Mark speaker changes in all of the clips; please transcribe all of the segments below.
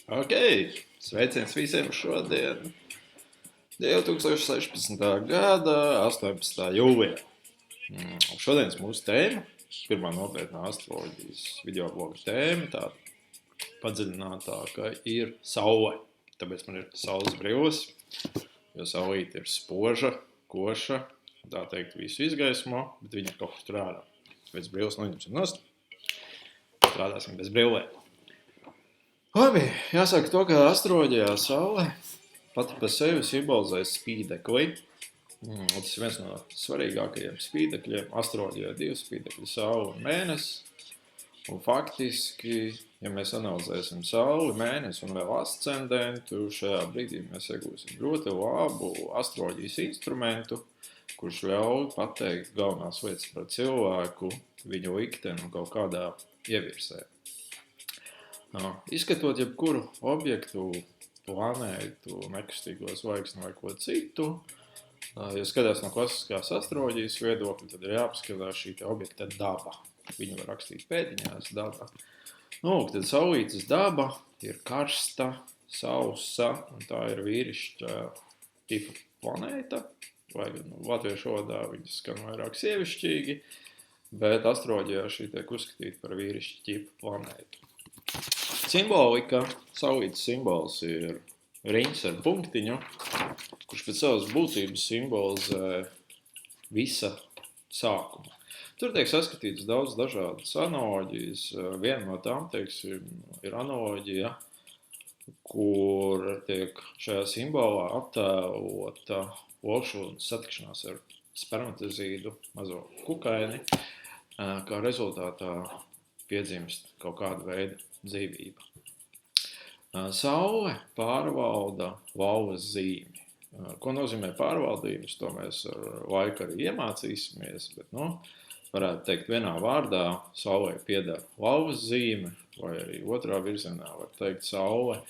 Speaker 1: Ok, sveiciens visiem šodien 2016. gada 18. jūlijā. Šodienas mūsu tēma, pirmā nopietnā astroloģijas videobloga tēma, tāda padziļinātāka, ir saule. Tāpēc man ir saules brilles, jo saulīte ir spoža, koša, tā teikt, visu izgaismo, bet viņa ir kaut kur tur ārā. Tāpēc brilles noņemsim nost, strādāsim bez brillēm. Labi, jāsaka to, ka astroloģijā saule pati par sevi simbolizē spīdekli. Tas ir viens no svarīgākajiem spīdekļiem. Astroloģijā ir 2 spīdekļi, saule un mēnesis. Un faktiski, ja mēs analizēsim sauli, mēnesi un vēl ascendentu, šajā brīdī mēs iegūsim ļoti labu astroloģijas instrumentu, kurš ļauj pateikt galvenās lietas par cilvēku, viņu likteni un kaut kādā ievirsē. Izskatot jebkuru objektu, planētu, nekustīgo zvaigzni vai ko citu, ja skatās no klasiskās astroloģijas viedokļa, tad ir jāpaskatās šī objekta daba. Viņu var rakstīt pēdiņās daba. Tad saulītes daba ir karsta, sausa, un tā ir vīrišķa tipa planēta, vai latviešu valodā viņas skan vairāk sievišķīgi, bet astroloģijā šī tiek uzskatīta par vīrišķa tipa planētu. Simbolika, saulītes simbols ir riņķis ar punktiņu, kurš pēc savas būtības simbolizē visa sākumu. Tur tiek saskatītas daudz dažādas analoģijas. Viena no tām, teiksim, ir analoģija, kur tiek šajā simbolā attēlota olšūnas satikšanās ar spermatozīdu, mazo kukaini, kā rezultātā piedzimst kaut kāda veida dzīvība. Saule pārvalda lauvas zīmi. Ko nozīmē pārvaldības, to mēs ar laiku arī iemācīsimies, bet, varētu teikt vienā vārdā, saulē pieder lauvas zīme, vai arī otrā virzienā var teikt, saule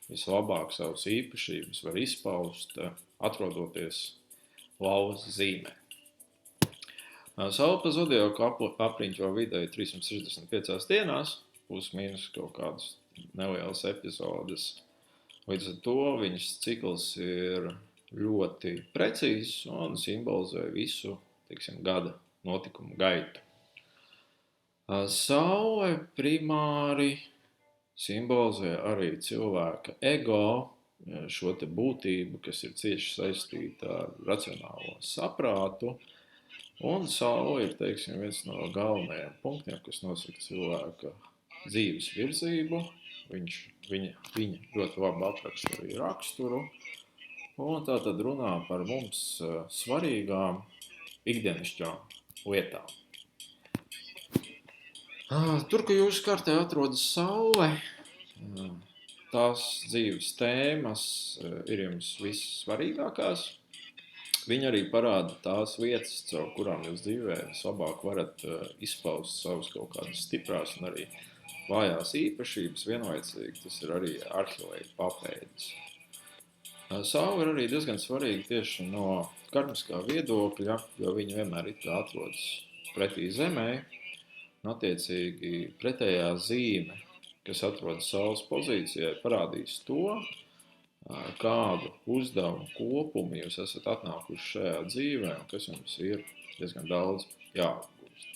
Speaker 1: vislabāk savas īpašības var izpaust, atrodoties lauvas zīmē. Saule pa zodiaku apriņķo vidēji 365 dienās, plus mīnus kaut kādas nelielas epizodes. Līdz ar to viņas cikls ir ļoti precīzs un simbolizē visu, teiksim, gada notikumu gaitu. Saule primāri simbolizē arī cilvēka ego, šo te būtību, kas ir cieši saistīta ar racionālo saprātu, un saule ir, teiksim, viens no galvenajiem punktiem, kas nosaka cilvēka dzīves virzību. Viņa ļoti labi apraksta arī raksturu, un tā tad runā par mums svarīgām ikdienišķām lietām. Tur, ka jūsu kartē atrodas saule, tās dzīves tēmas ir jums vissvarīgākās. Viņa arī parāda tās vietas, caur kurām jūs dzīvē vislabāk varat izpaust savus kaut kādas stiprās un arī vājās īpašības, vienlaicīgi tas ir arī arhileja papēdis. Saule ir arī diezgan svarīga tieši no karmiskā viedokļa, jo viņa vienmēr atrodas pretī Zemē, un attiecīgi pretējā zīme, kas atrodas Saules pozīcijai, parādīs to, kādu uzdevumu kopumu jūs esat atnākuši šajā dzīvē, un kas jums ir diezgan daudz jāapgūst.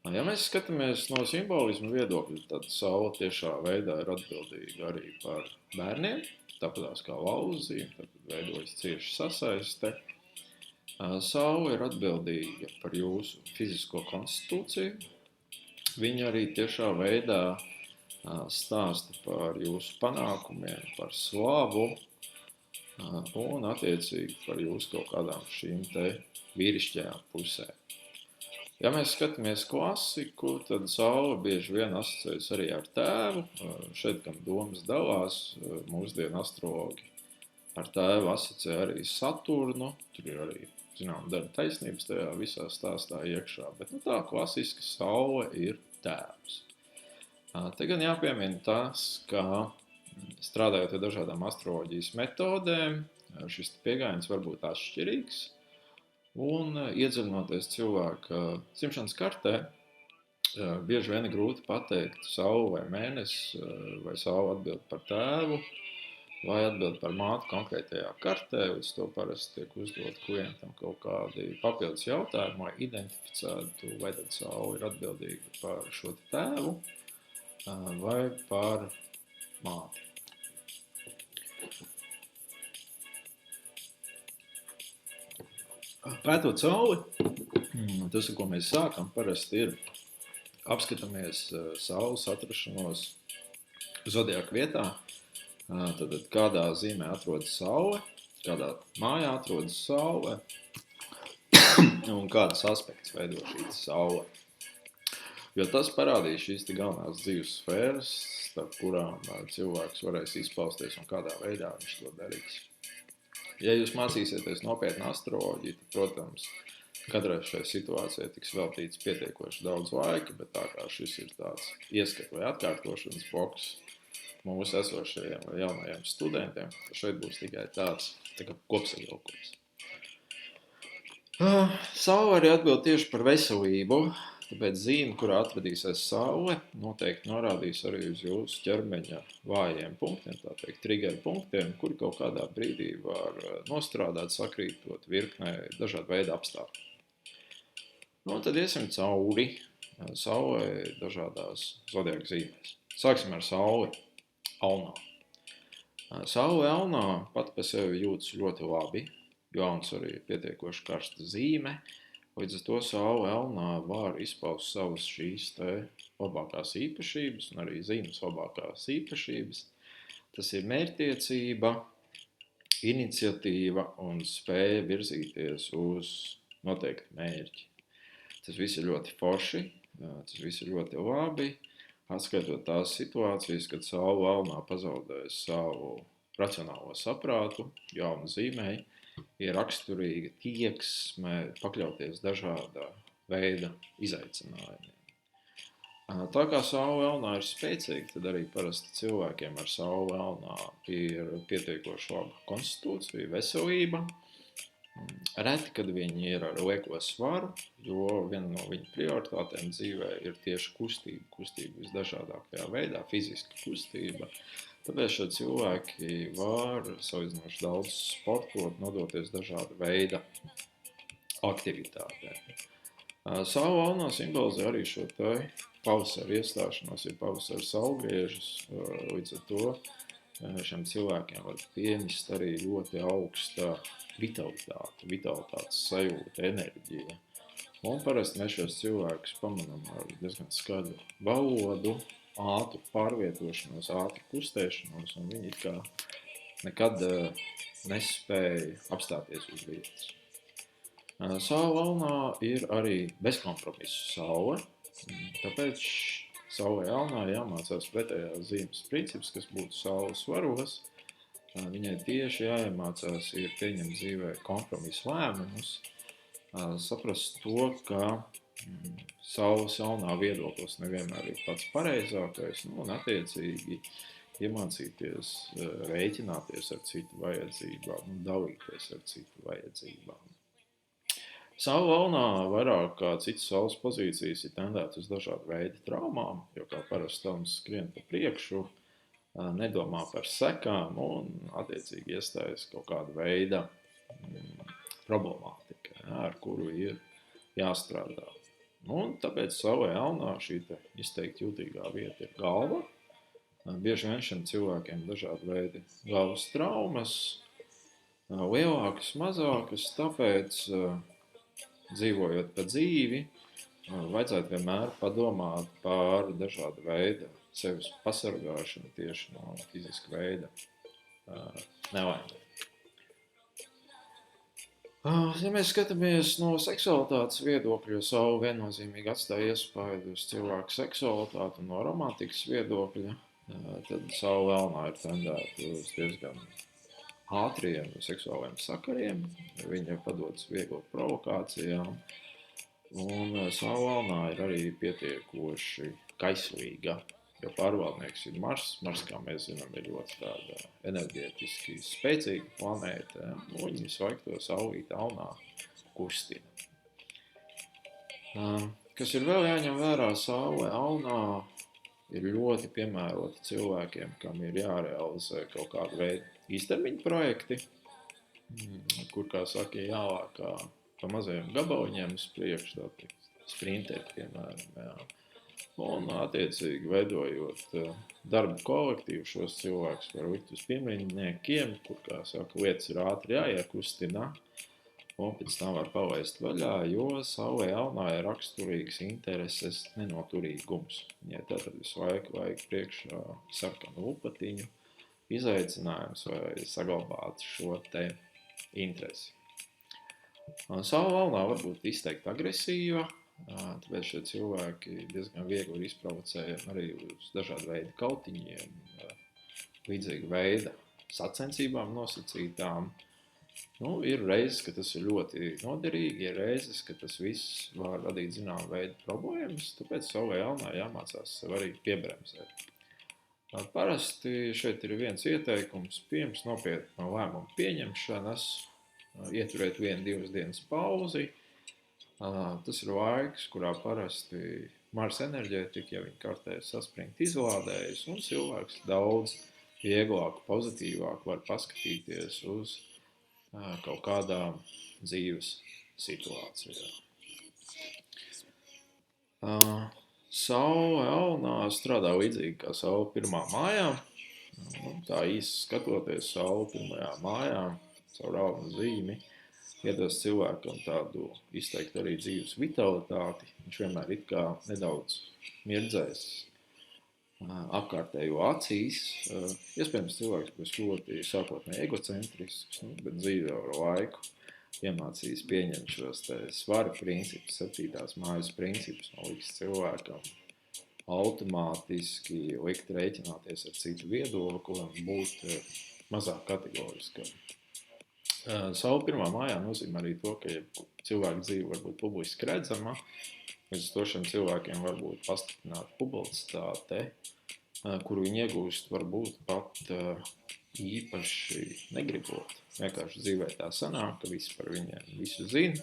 Speaker 1: Ja mēs skatāmies no simbolismu viedokļa, tad saule tiešā veidā ir atbildīga arī par bērniem, tāpatās kā lauvas zīme, tad veidojas cieši sasaiste. Saule ir atbildīga par jūsu fizisko konstitūciju. Viņa arī tiešā veidā stāsta par jūsu panākumiem, par slavu un attiecīgi par jūsu kaut kādām šīm te vīrišķajām pusēm. Ja mēs skatāmies klasiku, tad saule bieži vien asociējas arī ar tēvu. Šeit, kam domas dalās, mūsdienu astrologi ar tēvu asociē arī Saturnu. Tur ir arī, daļa taisnības tajā visā stāstā iekšā, bet tā klasiski saule ir tēvs. Te gan jāpiemina tas, ka strādājot ar dažādām astroloģijas metodēm, šis pieejams var būt atšķirīgs. Un iedziļinoties cilvēka dzimšanas kartē, Bieži vien ir grūti pateikt savu vai mēnesi, vai savu atbild par tēvu, vai atbild par māti konkrētajā kartē. Līdz to parasti tiek uzdot klientam kaut kādi papildus jautājumi, lai identificētu, vai tad savu ir atbildīga par šo tēvu vai par māti. Pētot sauli, tas, ar ko mēs sākam, parasti ir apskatāmies saules atrašanos zodiaka vietā. Tad kādā zīmē atrodas saule, kādā mājā atrodas saule un kādas aspekts veido šī saule. Jo tas parādīs šīs galvenās dzīves sfēras, starp kurām cilvēks varēs izpausties un kādā veidā viņš to darīs. Ja jūs mācīsieties nopietnu astroloģiju, tad, protams, katrai šai situācijai tiks veltīts pietiekoši daudz laika, bet tā kā šis ir tāds ieskatu vai atkārtošanas boks mūsu esošajiem vai jaunajiem studentiem, tad šeit būs tikai tāds tā kā kopsavilkums. Saule arī atbild tieši par veselību, tāpēc zīme, kurā atradīsies saule, noteikti norādīs arī uz jūsu ķermeņa vājiem punktiem, tā teikt, trigger punktiem, kuri kaut kādā brīdī var nostrādāt, sakrītot virknē dažādu veidu apstākļu. Nu, tad iesim cauri saulē dažādās zodiaka zīmēs. Sāksim ar sauli Alnā. Saule Alnā pat pa sevi jūtas ļoti labi, jo Alns arī ir pietiekoši karsta zīme. Līdz ar to saule Alnā var izpaust savas šīs te labākās īpašības un arī zīmes labākās īpašības. Tas ir mērķtiecība, iniciatīva un spēja virzīties uz noteiktu mērķi. Tas viss ir ļoti forši, tas viss ir ļoti labi, atskaitot tās situācijas, kad saule Alnā pazaudēs savu racionālo saprātu, jaunu zīmēji, ir raksturīga tieksme pakļauties dažāda veida izaicinājumiem. Tā kā saule Alnā ir spēcīga, tad arī parasti cilvēkiem ar saule Alnā ir pietiekoši laba konstitūcija, veselība. Reti, kad viņi ir ar lieko svaru, jo viena no viņu prioritātēm dzīvē ir tieši kustība visdažādākajā veidā, fiziska kustība. Tāpēc šie cilvēki var salīdzinoši daudz sportot, nodoties dažāda veida aktivitātēm. Saule Alnā simbolizē arī šo te pavasara iestāšanos, ir pavasara saulgriežus, līdz ar to šiem cilvēkiem var piemist arī ļoti augsta vitalitātes sajūta, enerģija. Un parasti mēs šos cilvēkus pamanām ar diezgan skaļu valodu, ātru pārvietošanos, ātru kustēšanos, un viņi kā nekad nespēja apstāties uz vietas. Saule Alnā ir arī bezkompromisu saule, tāpēc saulē Alnā jāmācās pretējās zīmes princips, kas būtu saules svaros. Viņai tieši jāiemācās ir pieņemt dzīvē kompromisu lēmumus, saprast to, ka saules Alnā viedoklis nevienmēr ir pats pareizākais, un attiecīgi iemācīties rēķināties ar citu vajadzībām un dalīties ar citu vajadzībām. Saule Alnā vairāk kā citas saules pozīcijas ir tendēta uz dažādu veidu traumām, jo kā parasti Alns skrien pa priekšu, nedomā par sekām un attiecīgi iestājas kaut kāda veida problemātika, ar kuru ir jāstrādā. Un tāpēc Saulē Alnā šī izteikti jūtīgā vieta ir galva. Bieži vien šiem cilvēkiem dažādi veidi galvas traumas, lielākas, mazākas, tāpēc dzīvojot pa dzīvi, vajadzētu vienmēr padomāt par dažādu veidu sevis pasargāšanu tieši no fiziska veida nelaimēm. Ja mēs skatāmies no seksualitātes viedokļa, jo saule viennozīmīgi atstāja iespaidu uz cilvēku seksualitāti un no romantikas viedokļa, tad saule Alnā ir tendēta uz diezgan ātriem seksuāliem sakariem, viņa padodas viegli provokācijām, un saule Alnā ir arī pietiekoši kaislīga, jo pārvaldnieks ir Mars. Mars, kā mēs zinām, ir ļoti tāda enerģētiski spēcīga planēta, un viņa visu laiku to saulīti Alnā kustina. Kas ir vēl jāņem vērā, saule aunā ir ļoti piemērota cilvēkiem, kam ir jārealizē kaut kādu veidu īstermiņa projekti, kur, kā saka, jāvāk pa mazajiem gabaliņiem uz priekšu, tā teikt, sprintēt, piemēram, jā. Un, attiecīgi, veidojot darbu kolektīvu šos cilvēkus var likt uz piemiņniekiem, kur, kā saka, lietas ir ātri jāiekustina, un pēc tam var palaist vaļā, jo saulē aunā ir raksturīgs intereses nenoturīgums. Ja tātad visu laiku vajag priekšā sarkanu lupatiņu, izaicinājums vai saglabāt šo te interesi. Saule aunā var būt izteikti agresīva, tāpēc šie cilvēki diezgan viegli ir izprovocējami arī uz dažādu veidu kautiņiem, līdzīga veida sacensībām nosacītām. Ir reizes, ka tas ir ļoti noderīgi, ir reizes, ka tas viss var radīt zinām veidu problēmas, tāpēc saulē aunā jāmācās sev arī piebremzēt. Parasti šeit ir viens ieteikums, pirms nopietna lēmuma pieņemšanas, ieturēt 1-2 dienas pauzi. Tas ir laiks, kurā parasti Marsa enerģētika, ja viņa kartē saspringt izlādējas, un cilvēks daudz vieglāk, pozitīvāk var paskatīties uz kaut kādā dzīves situācijā. Saule aunā strādā līdzīgi kā saule pirmā mājā. Tā īsi skatoties saule pirmajā mājā, caur aunu zīmi, iedos cilvēkam tādu izteikti arī dzīves vitalitāti. Viņš vienmēr it kā nedaudz mirdzēs apkārtējo acīs. Iespējams, cilvēks būs ļoti sākotnēji egocentrisks, bet dzīvē ar laiku iemācīs pieņemt šos te svara principus, 7. mājas principus, un liks cilvēkam automātiski likt rēķināties ar citu viedokli un būt mazāk kategoriskam. Saule pirmā mājā nozīmē arī to, ka cilvēku dzīve var būt publiski redzama, līdz to šiem cilvēkiem var būt pastiprināta publicitāte, kuru viņi iegūst varbūt pat īpaši negribot. Vienkārši dzīvē tā sanāk, ka visi par viņiem visu zina,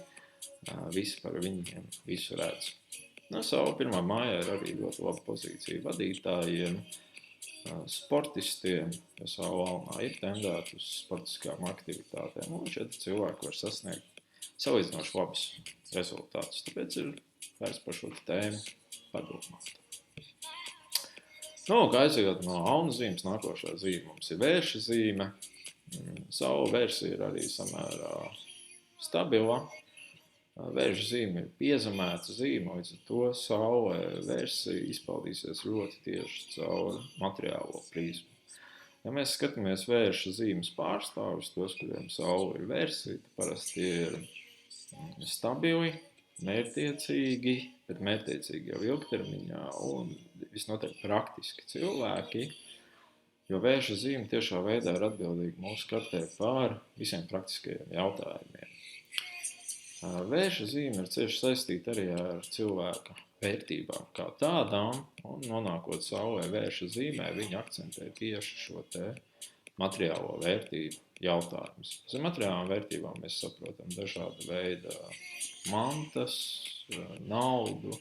Speaker 1: visi par viņiem visu redz. Saule pirmā mājā ir arī ļoti laba pozīcija vadītājiem, sportistiem, jo saule aunā ir tendēta uz sportiskām aktivitātēm, un šeit cilvēki var sasniegt salīdzinoši labus rezultātus. Tāpēc ir vairs par šo tēmu padomāt. Kā aizejot no aunu zīmes, nākošā zīme mums ir vērša zīme. Saule vērsa ir arī samērā stabila. Vērša zīme ir piezemēta zīme, līdz ar to saule vērsa izpaudīsies ļoti tieši caur materiālo prizmu. Ja mēs skatāmies vērša zīmes pārstāvis, tos, kuriem saule ir vērsīta, parasti ir stabili, mērķtiecīgi, bet mērķtiecīgi jau ilgtermiņā un visnotaļ praktiski cilvēki, jo vērša zīme tiešā veidā ir atbildīga mūsu kartē par visiem praktiskajiem jautājumiem. Vērša zīme ir cieši saistīta arī ar cilvēka vērtībām kā tādām, un nonākot saulē vērša zīmē, viņi akcentē tieši šo te materiālo vērtību jautājumus. Zem materiālām vērtībām mēs saprotam dažāda veida mantas, naudu,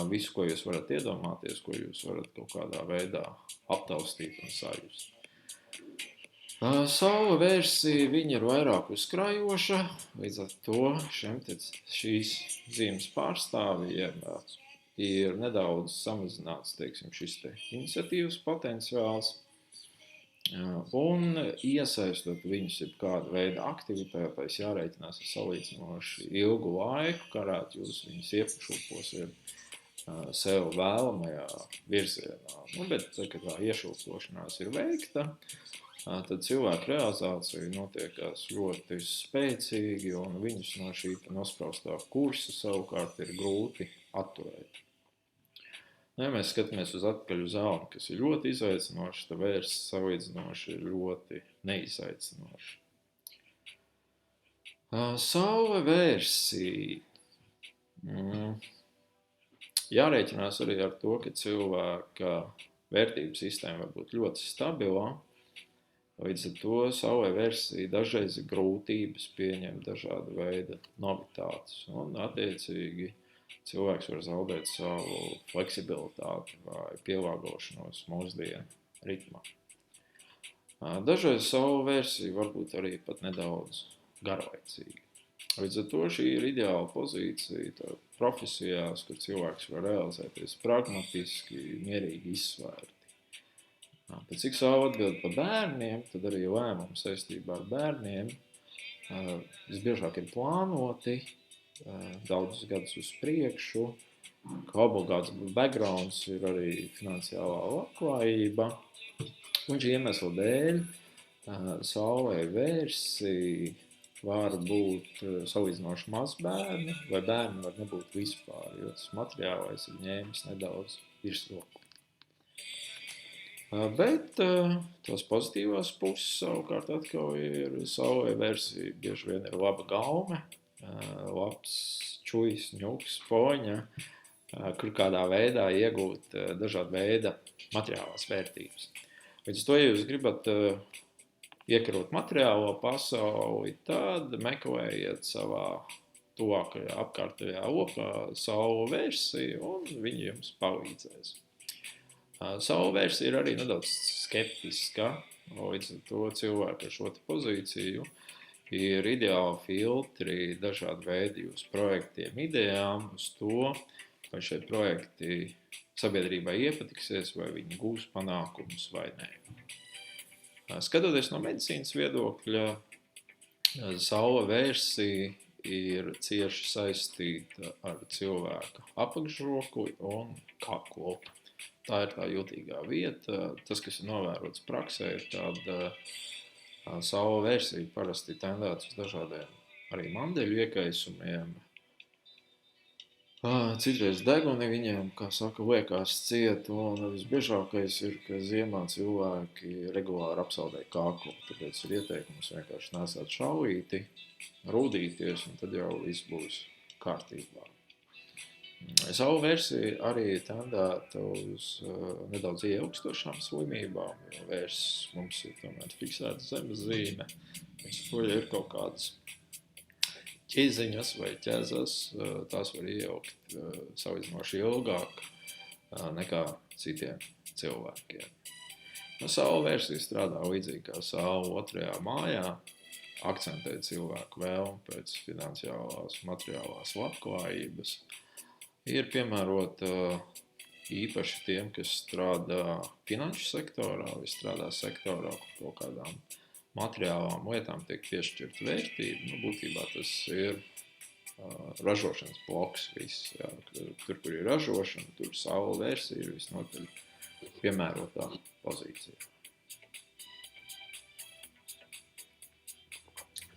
Speaker 1: visu, ko jūs varat iedomāties, ko jūs varat kaut kādā veidā aptaustīt un sajust. Saule vērsi, viņa ir vairāk uzkrājoša, līdz ar to šīs zīmes pārstāvjiem ir nedaudz samazināts, teiksim, šis te iniciatīvas potenciāls, un iesaistot viņus ir kāda veida aktivitātēs jārēķinās ar salīdzinoši ilgu laiku, karāt jūs viņus iepašūposiet sev vēlamajā virzienā. Bet, kad tā iešūpošanās ir veikta, tad cilvēku realizācija notiekās ļoti spēcīgi, un viņus no šī nospraustā kursa savukārt ir grūti atturēt. Ja mēs skatāmies atpakaļ uz aunu, kas ir ļoti izaicinoši, tad vērsa salīdzinoši ir ļoti neizaicinoši. Saule vērsi. Jārēķinās arī ar to, ka cilvēka vērtību sistēma var būt ļoti stabilā. Līdz ar to saulē vērsi dažreiz ir grūtības pieņemt dažāda veida novitātes. Un, attiecīgi, cilvēks var zaudēt savu fleksibilitāti vai pielāgošanos mūsdienu ritmā. Dažreiz savu versiju varbūt arī pat nedaudz garlaicīga. Līdz ar to šī ir ideāla pozīcija profesijās, kur cilvēks var realizēties pragmatiski, mierīgi izsvērti. Pēc cik savu atbild par bērniem, tad arī lēmumi saistībā ar bērniem visbiežāk ir plānoti daudzus gadus uz priekšu, ka obligāts backgrounds ir arī finansiālā labklājība. Un šī iemesla dēļ saulē vērsi var būt salīdzinoši maz bērni, vai bērni var nebūt vispār, jo tas materiālais ir ņēmis nedaudz virsroku. Bet tās pozitīvās puses savukārt atkal ir saulē versija. Bieži vien ir laba gaume, labs čujs, ņuks, poņa, kur kādā veidā iegūt dažādu veidu materiālās vērtības. Līdz to, ja jūs gribat iekarot materiālo pasauli, tad meklējiet savā tuvākajā apkārtējā lokā saulu versiju, un viņi jums palīdzēs. Savu versiju ir arī nedaudz skeptiska, līdz ar to cilvēku ar šo pozīciju ir ideāli filtri dažādi veidi uz projektiem, idejām, uz to, vai šie projekti sabiedrībai iepatiksies, vai viņi gūs panākumus vai nē. Skatoties no medicīnas viedokļa, saula versija ir cieši saistīta ar cilvēka apakšroku un kaklu. Tā ir tā jūtīgā vieta. Tas, kas ir novērots praksē, ir tāda saula versija parasti tendēts uz dažādiem arī mandeļu iekaisumiem. Citreiz deguni viņiem, kā saka, liekās ciet, un visbiežākais ir, ka ziemā cilvēki regulāri apsaldē kaklu. Tāpēc ir ieteikums vienkārši nesāt šaulīti, rūdīties, un tad jau viss būs kārtībā. Savu versiju arī tendēta uz nedaudz ieilgstošām slimībām, jo vērsis mums ir tomēr fiksēta zemes zīme. Ja ir kaut kādas ķiziņas vai ķezas, tās var ieilgt salīdzinoši ilgāk nekā citiem cilvēkiem. Savu versiju strādā līdzīgi kā saule otrajā mājā, akcentē cilvēku vēlmi pēc finansiālās, materiālās labklājības. Ir piemērota īpaši tiem, kas strādā finanšu sektorā vai strādā sektorā, kur kaut kādām materiālām lietām tiek piešķirta vērtība. Būtībā tas ir ražošanas bloks viss. Jā. Tur, kur ir ražošana, tur saula versija ir visnotaļ piemērotā pozīcija.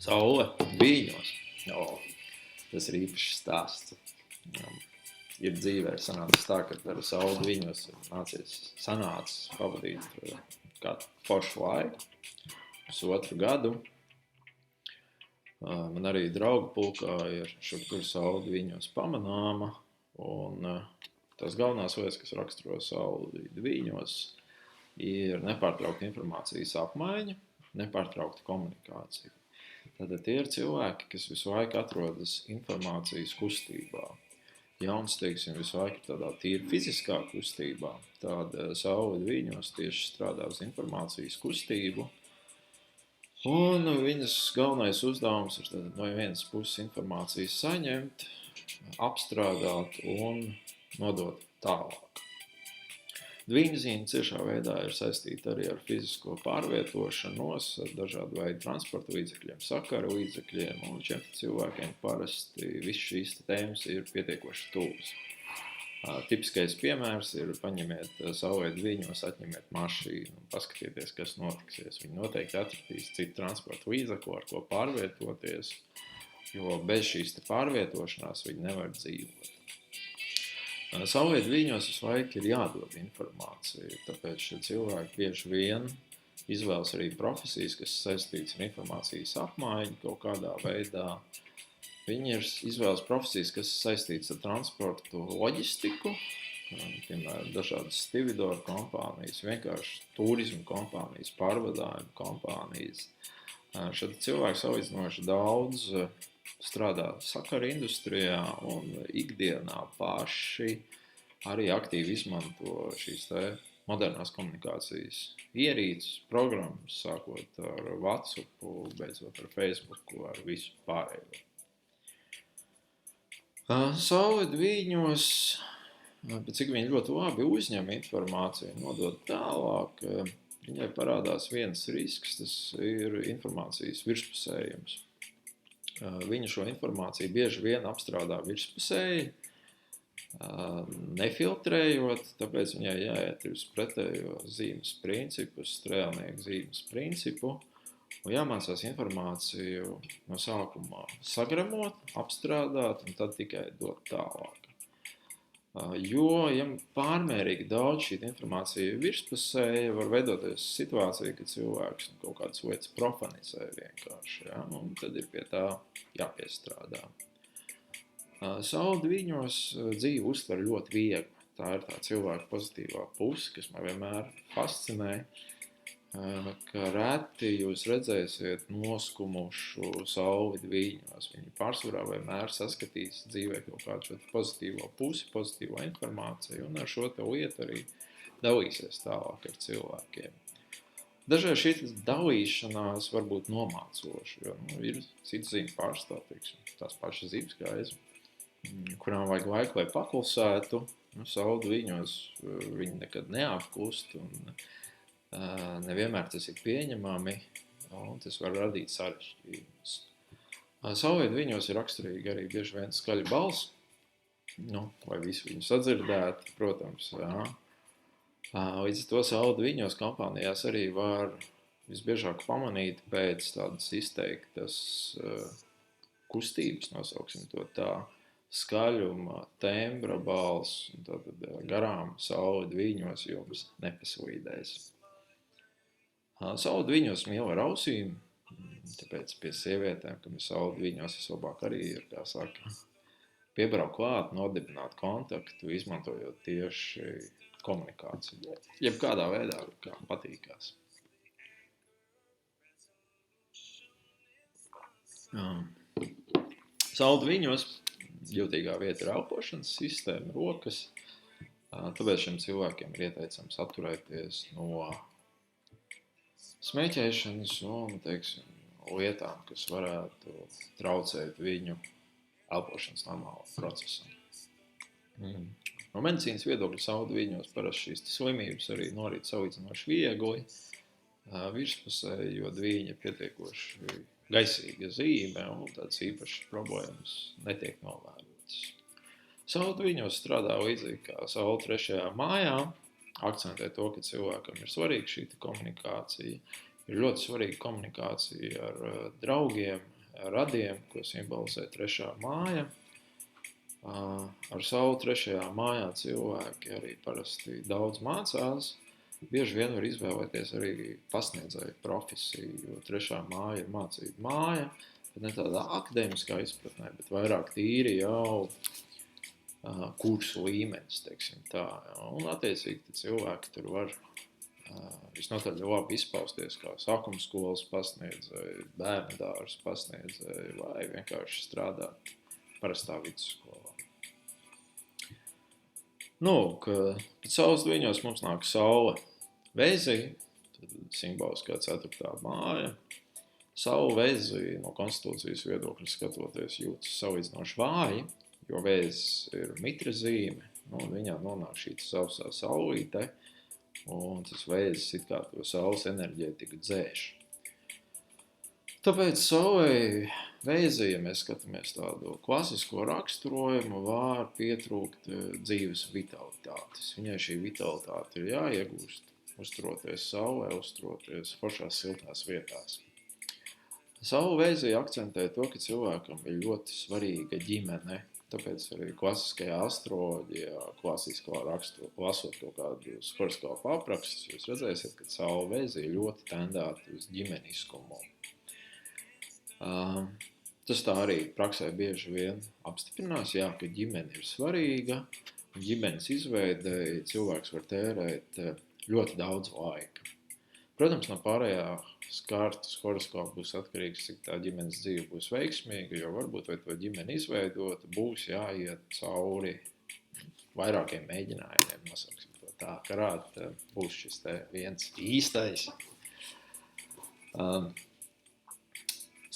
Speaker 1: Saule vīņos. Tas ir īpašs stāsts. Ir dzīvē sanācis tā, ka ar sauli vīņos sanācis pavadīt kādu foršu laiku, pusotru gadu. Man arī draugu pulkā ir šur sauli vīņos pamanāma, un tās galvenās lietas, kas raksturo sauli vīņos, ir nepārtraukta informācijas apmaiņa, nepārtraukta komunikācija. Tātad tie ir cilvēki, kas visu laiku atrodas informācijas kustībā. Jauns, teiksim, visu laiku tādā tīri fiziskā kustībā. Tāda saule vīņos tieši strādā uz informācijas kustību. Un viņas galvenais uzdevums ir no vienas puses informācijas saņemt, apstrādāt un nodot tālāk. Dviņzīme ciešā veidā ir saistīta arī ar fizisko pārvietošanos, ar dažādu veidu transporta līdzekļiem, sakaru līdzekļiem, un šiem cilvēkiem parasti viss šīs tēmas ir pietiekoši tuvas. Tipiskais piemērs ir paņemiet saulēt viņos, atņemiet mašīnu un paskatieties, kas notiksies. Viņi noteikti atradīs citu transporta līdzekli, ar ko pārvietoties, jo bez šīs pārvietošanās viņi nevar dzīvot. Saulēt viļņos visu laiku ir jādod informācija, tāpēc šie cilvēki bieži vien izvēlas arī profesijas, kas saistītas ar informācijas apmaiņu kaut kādā veidā. Viņi ir izvēlas profesijas, kas saistītas ar transportu loģistiku, piemēram, dažādas stevedoru kompānijas, vienkārši turismu kompānijas, pārvadājumu kompānijas. Šādi cilvēki salīdzinoši daudz strādā sakaru industrijā un ikdienā paši arī aktīvi izmanto šīs te modernās komunikācijas ierīces, programmas, sākot ar WhatsApp, beidzot ar Facebook, ar visu pārējo. Saulīt viņos, cik viņi ļoti labi uzņem informāciju, nodod tālāk, viņai parādās viens risks, tas ir informācijas virspusējums. Viņa šo informāciju bieži vien apstrādā virspusēji, nefiltrējot, tāpēc viņai jāiet uz pretējo zīmes principu, uz strēlnieku zīmes principu, un jāmācās informāciju no sākumā sagramot, apstrādāt un tad tikai dot tālāk. Jo, ja pārmērīgi daudz šī informācija virspusēja, var veidoties situācija, ka cilvēks kaut kādas lietas profanizē vienkārši, ja? Un tad ir pie tā jāpiestrādā. Sauli viņos dzīvi uztver ļoti viegli. Tā ir tā cilvēka pozitīvā puse, kas man vienmēr fascinē, ka reti jūs redzēsiet noskumušu sauli viņos. Viņi pārsvarā vienmēr saskatīs dzīvē kaut kādu pozitīvo pusi, pozitīvo informāciju un ar šo te lietu arī dalīsies tālāk ar cilvēkiem. Dažreiz šī dalīšanās var būt nomācoša, jo ir cits zīme pārstāv, tās pašas zibsgaizi, kurām vajag laiku, lai paklusētu. Sauli viņos viņi nekad neapklust un nevienmēr tas ir pieņemami, un tas var radīt sarežģījumus. Saulīt viņos ir raksturīgi arī bieži vien skaļa balss, lai visi viņu sadzirdētu, protams. Jā. Līdz ar to saulīt viņos kompānijās arī var visbiežāk pamanīt pēc tādas izteiktas kustības, nosauksim to tā, skaļuma, tembra balss, un tātad garām saulīt viņos jums nepaslīdēs. Saulīt viņos mīl ar ausīm, tāpēc pie sievietēm, kam ir saulīt viņos, labāk arī ir, kā saka, piebraukt klāt, nodibināt kontaktu, izmantojot tieši komunikāciju. Jebkādā veidā, kā patīkās. Saulīt viņos jūtīgā vieta ir elpošanas sistēma, rokas, tāpēc šiem cilvēkiem ir ieteicams atturēties no smēķēšanas un, lietām, kas varētu traucēt viņu elpošanas normālu procesam. No medicīnas viedokļa saulīt viņos parasti šīs slimības arī norit salīdzinoši viegli virspusē, jo dviņi ir pietiekoši gaisīga zīme un tādas īpašas problēmas netiek novērotas. Saulīt viņos strādā līdzīgi kā saule trešajā mājā, akcentē to, ka cilvēkam ir svarīga šī komunikācija, ir ļoti svarīga komunikācija ar draugiem, radiem, ko simbolizē trešā māja. Ar sauli trešajā mājā cilvēki arī parasti daudz mācās, bieži vien var izvēlēties arī pasniedzēju profesiju, jo trešā māja ir mācība māja, bet ne tādā akadēmiskā izpratnē, bet vairāk tīri jau kursu līmenis, teiksim tā. Un attiecīgi cilvēki tur var visnotaļ labi izpausties kā sākuma skolas pasniedzēji, bērnu dārza pasniedzēji vai vienkārši strādāt parastā vidusskolā. Pēc saules viņos mums nāk saule Vēzī, tad simboliskā 4. māja. Saule Vēzī no konstitūcijas viedokļa skatoties jūtas salīdzinoši vāji, jo Vēzis ir mitra zīme, un viņā nonāk šī sausā saulīte, un tas Vēzis it kā to saules enerģētiku dzēš. Tāpēc saulei Vēzī, ja mēs skatāmies tādu klasisko raksturojumu, var pietrūkt dzīves vitalitātes. Viņai šī vitalitāte ir jāiegūst, uzturoties saulē, uzturoties foršās siltās vietās. Saule Vēzī akcentē to, ka cilvēkam ir ļoti svarīga ģimene, tāpēc arī klasiskajā astroloģijā, klasiskā rakstu, lasot kaut kādus horoskopu aprakstus, jūs redzēsiet, ka saule Vēzī ļoti tendēta uz ģimeniskumu. Tas tā arī praksē bieži vien apstiprinās, ka ģimene ir svarīga, un ģimenes izveidei cilvēks var tērēt ļoti daudz laika. Protams, no pārējā skartas horoskopu būs atkarīgs, cik tā ģimenes dzīve būs veiksmīga, jo varbūt vai to ģimeni izveidota, būs jāiet cauri vairākiem mēģinājumiem, nosaksim to tā, karāt būs šis te viens īstais.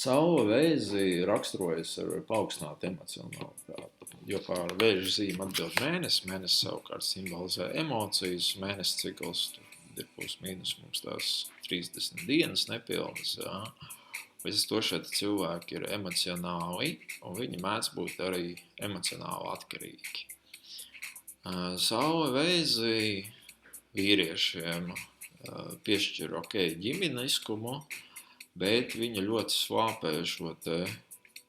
Speaker 1: Saule Vēzi raksturojas ar paaugstinātu emocionalitāti, jo pār Vēža zīme atbild mēnesis, mēnesis savukārt simbolizē emocijas, mēnesis cikls ir plus mīnus mums tās 30 dienas nepilnas, jā. Līdz to šeit cilvēki ir emocionāli, un viņi mēdz būt arī emocionāli atkarīgi. Saule Vēzi vīriešiem piešķir ģimeniskumu, bet viņa ļoti svāpē šo te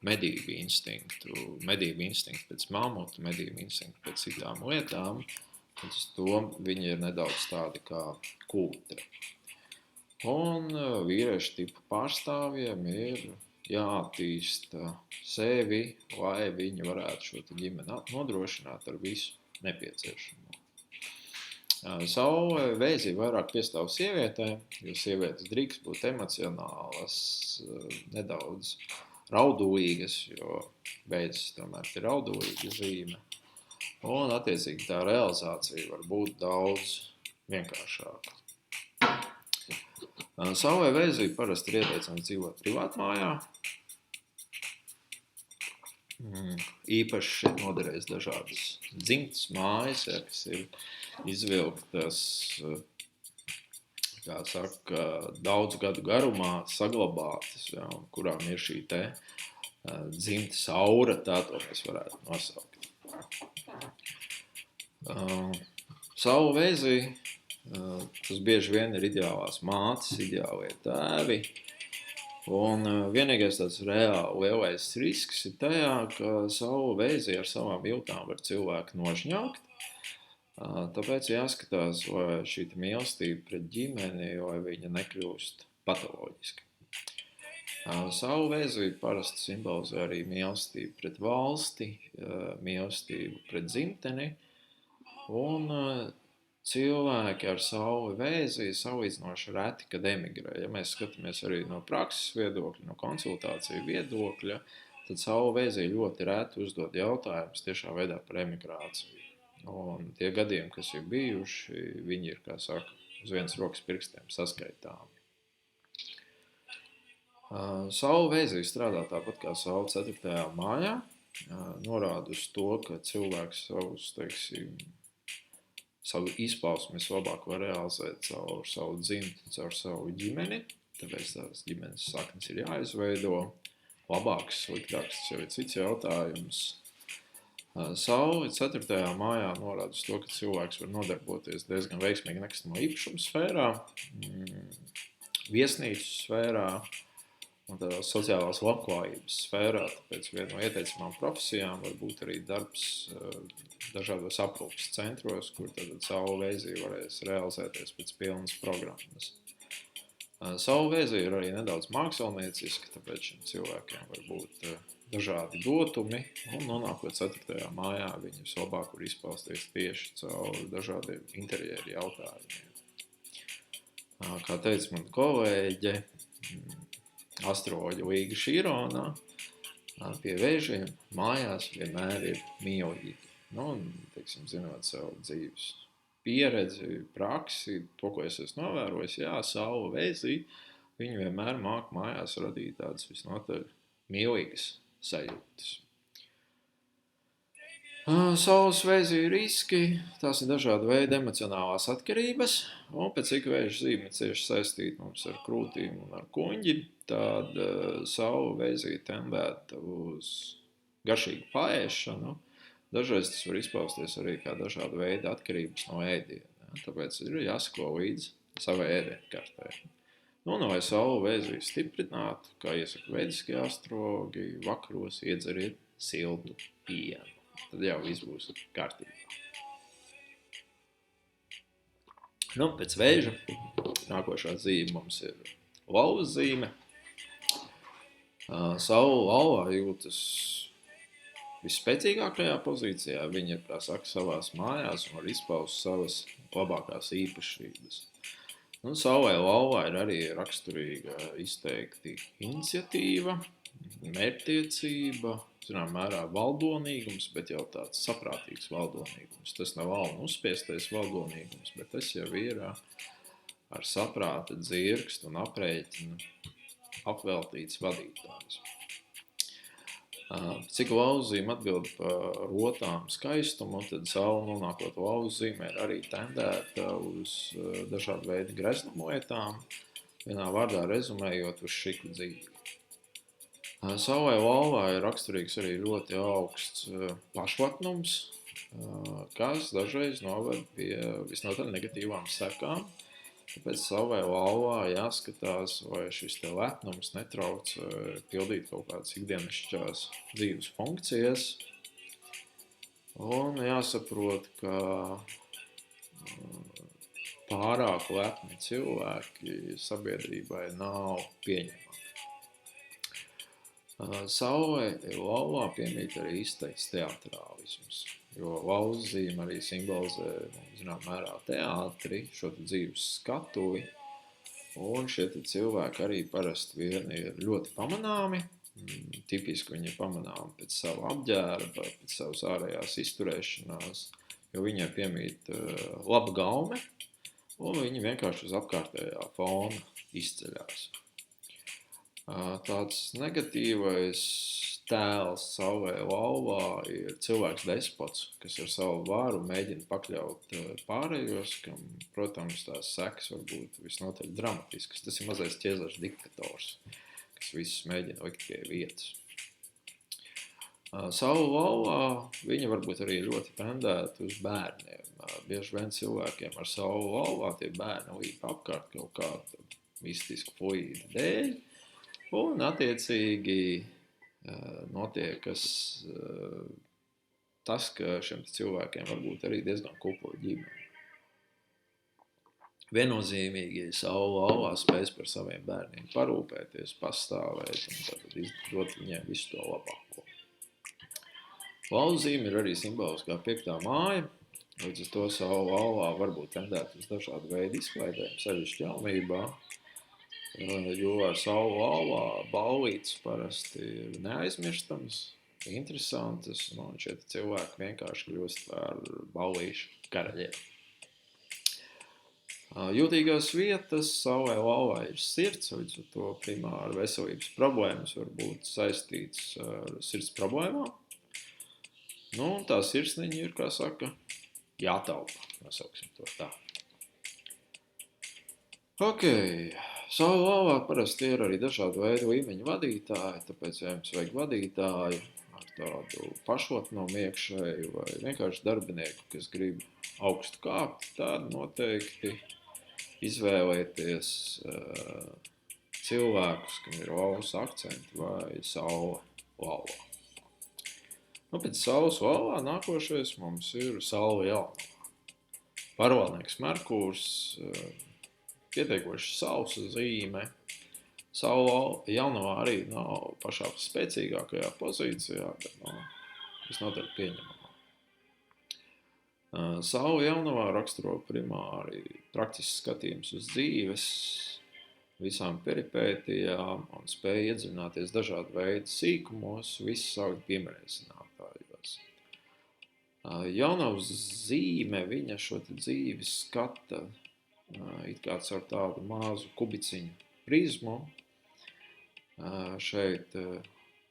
Speaker 1: medību instinktu pēc mamuta, medību instinktu pēc citām lietām, un uz to viņi ir nedaudz tādi kā kūtra. Un vīriešu tipu pārstāvjiem ir jāattīsta sevi, lai viņi varētu šo ģimeni nodrošināt ar visu nepieciešamo. Saule Vēzī vairāk piestāv sievietēm, jo sievietes drīkst būt emocionālas, nedaudz raudulīgas, jo Vēzis tomēr ir raudulīga zīme. Un, attiecīgi, tā realizācija var būt daudz vienkāršāka. Saulē Vēzī parasti ir ieteicams dzīvot privātmājā. Īpaši šeit noderēs dažādas dzimtas mājas, kas ir izvilktas, kā saka, daudzu gadu garumā saglabātas, jā, kurām ir šī te dzimtas aura, tā to mēs varētu nosaukt. Saule Vēzī, tas bieži vien ir ideālās mātes, ideālie tēvi, un vienīgais tāds reāli lielais risks ir tajā, ka Saule Vēzī ar savām jūtām var cilvēku nožņaukt. Tāpēc jāskatās, lai šī mīlestība pret ģimeni, lai viņa nekļūst patoloģiska. Saule Vēzī parasti simbolizē arī mīlestību pret valsti, mīlestību pret dzimteni, un cilvēki ar Sauli Vēzī salīdzinoši reti, kad emigrē. Ja mēs skatāmies arī no prakses viedokļa, no konsultāciju viedokļa, tad Saule Vēzī ļoti reti uzdod jautājumus tiešā veidā par emigrāciju. Un tie gadījumi, kas ir bijuši, viņi ir, kā saka, uz vienas rokas pirkstiem saskaitāmi. Saule Vēzī strādā tāpat kā Saule 4. mājā, norāda uz to, ka cilvēks savu izpausmi vislabāk var realizēt caur savu dzimti, caur savu ģimeni, tāpēc tās ģimenes saknes ir jāizveido, labāks, sliktāks, tas jau ir cits jautājums. Saule 4. mājā norāda uz to, ka cilvēks var nodarboties diezgan veiksmīgi nekustamo īpašumu sfērā, viesnīcu sfērā un tādā sociālās labklājības sfērā, tāpēc viena no ieteicamām profesijām var būt arī darbs dažādos aprūpes centros, kur tad Saule Vēzī varēs realizēties pēc pilnas programmas. Saule Vēzī ir arī nedaudz mākslinieciska, tāpēc šiem cilvēkiem var būt dažādi dotumi, un nonākot 4. mājā viņi vislabāk var izpausties tieši caur dažādiem interjeru jautājumiem. Kā teica man kolēģe, astroloģa Līga Šīronā, pie Vēžiem mājās vienmēr ir mīlīgi. Un, teiksim, zinot savu dzīves pieredzi, praksi, to, ko es esmu novērojis, jā, Saule Vēzī, viņi vienmēr māk mājās radīt tādas visnotaļ mīlīgas sajūtas. Saules Vēzī riski, tās ir dažāda veida emocionālās atkarības, un pēc cik Vēža zīme cieši saistīta mums ar krūtīm un ar kuņģi, tad Saule Vēzī tendēta uz garšīgu paēšanu. Dažreiz tas var izpausties arī kā dažāda veida atkarības no ēdiena, tāpēc ir jāsako līdzi savai ēdienkartē. Un, lai Saule Vēzī stiprinātu, kā iesaka vediskie astrologi, vakaros iedzeriet siltu pienu. Tad jau viss būs kārtībā. Pēc Vēža nākošā zīme mums ir lauvas zīme. Saule lauvā jūtas visspēcīgākajā pozīcijā. Viņa ir, kā saka, savās mājās un var izpaust savas labākās īpašības. Un Saulē lauvā ir arī raksturīga izteikti iniciatīva, mērķtiecība, zinām mērā valdonīgums, bet jau tāds saprātīgs valdonīgums. Tas nav valnu uzspiestais valdonīgums, bet tas jau ir ar saprāta dzirkstu un aprēķinu apveltīts vadītājs. Cik lauzīme atbild par rotām skaistumu, tad saule nonākot lauzīmē ir arī tendēta uz dažādu veidu greznuma lietām, vienā vārdā rezumējot uz šiklu dzīvi. Saulē lauvā ir raksturīgs arī ļoti augsts pašlepnums, kas dažreiz noved pie visnotaļ negatīvām sekām. Tāpēc Saulē lauvā jāskatās, vai šis te lepnums netrauc pildīt kaut kādas ikdienišķās dzīves funkcijas. Un jāsaprot, ka pārāk lepni cilvēki sabiedrībai nav pieņemami. Saulē lauvā piemīt arī izteikts teatrālisms, jo lauzzīme arī simbolizē, zinām, mērā teātri, šo dzīves skatuvi, un šie cilvēki arī parasti vien ir ļoti pamanāmi. Tipiski viņi ir pamanāmi pēc savu apģērba, pēc savas ārējās izturēšanās, jo viņiem piemīt laba gaume, un viņi vienkārši uz apkārtējā fona izceļās. Tāds negatīvais tēls Saulē lauvā ir cilvēks despots, kas ar savu varu mēģina pakļaut pārējos, kam, protams, tās sekas var būt visnotaļ dramatiskas. Tas ir mazais ķēzaļš diktators, kas visus mēģina likt pie vietas. Saule lauvā viņa varbūt arī ļoti tendēta uz bērniem. Bieži vien cilvēkiem ar sauli lauvā tie bērni līp apkārt kaut kāda mistiska fluīda dēļ, un attiecīgi notiekas tas, ka šiem cilvēkiem var būt arī diezgan kupla ģimene. Viennozīmīgi saule lauvā spēs par saviem bērniem parūpēties, pastāvēt un tad izdot viņiem visu to labāko. Lauvzīme ir arī simboliskā 5. māja, līdz ar to saule lauvā var būt tendēta uz dažādu veidu izklaidēm, sevišķi jaunībā, jo ar sauli lauvā ballītes parasti ir neaizmirstams, interesantas, un šie cilvēki vienkārši kļūst par ballīšu karaļiem. Jūtīgās vietas saulē lauvā ir sirds, līdz ar to primāri veselības problēmas var būt saistīts ar sirds problēmām. Un tā sirsniņa ir, kā saka, jātaupa, nosauksim to tā. Saule lauvā parasti ir arī dažādu veidu līmeņu vadītāji, tāpēc, ja jums vajag vadītāju ar tādu pašlepnumu iekšēju vai vienkārši darbinieku, kas grib augstu kāpt, tad noteikti izvēlēties cilvēkus, kam ir lauvas akcenti vai saule lauvā. Pēc saules lauvā nākošais mums ir saule jaunavā. Parvalnieks Merkūrs, pietiekoši sausa zīme. Saule jaunavā arī nav pašā spēcīgākajā pozīcijā, bet visnotaļ pieņemamā. Saule jaunavā raksturo primāri praktisks skatījums uz dzīves, visām peripētijām un spēja iedziļināties dažādu veidu sīkumos, visu savu piemērēsinātājos. Jaunavas zīme, viņa šo dzīvi skata it kā caur tādu mazu kubiciņu prizmu. Šeit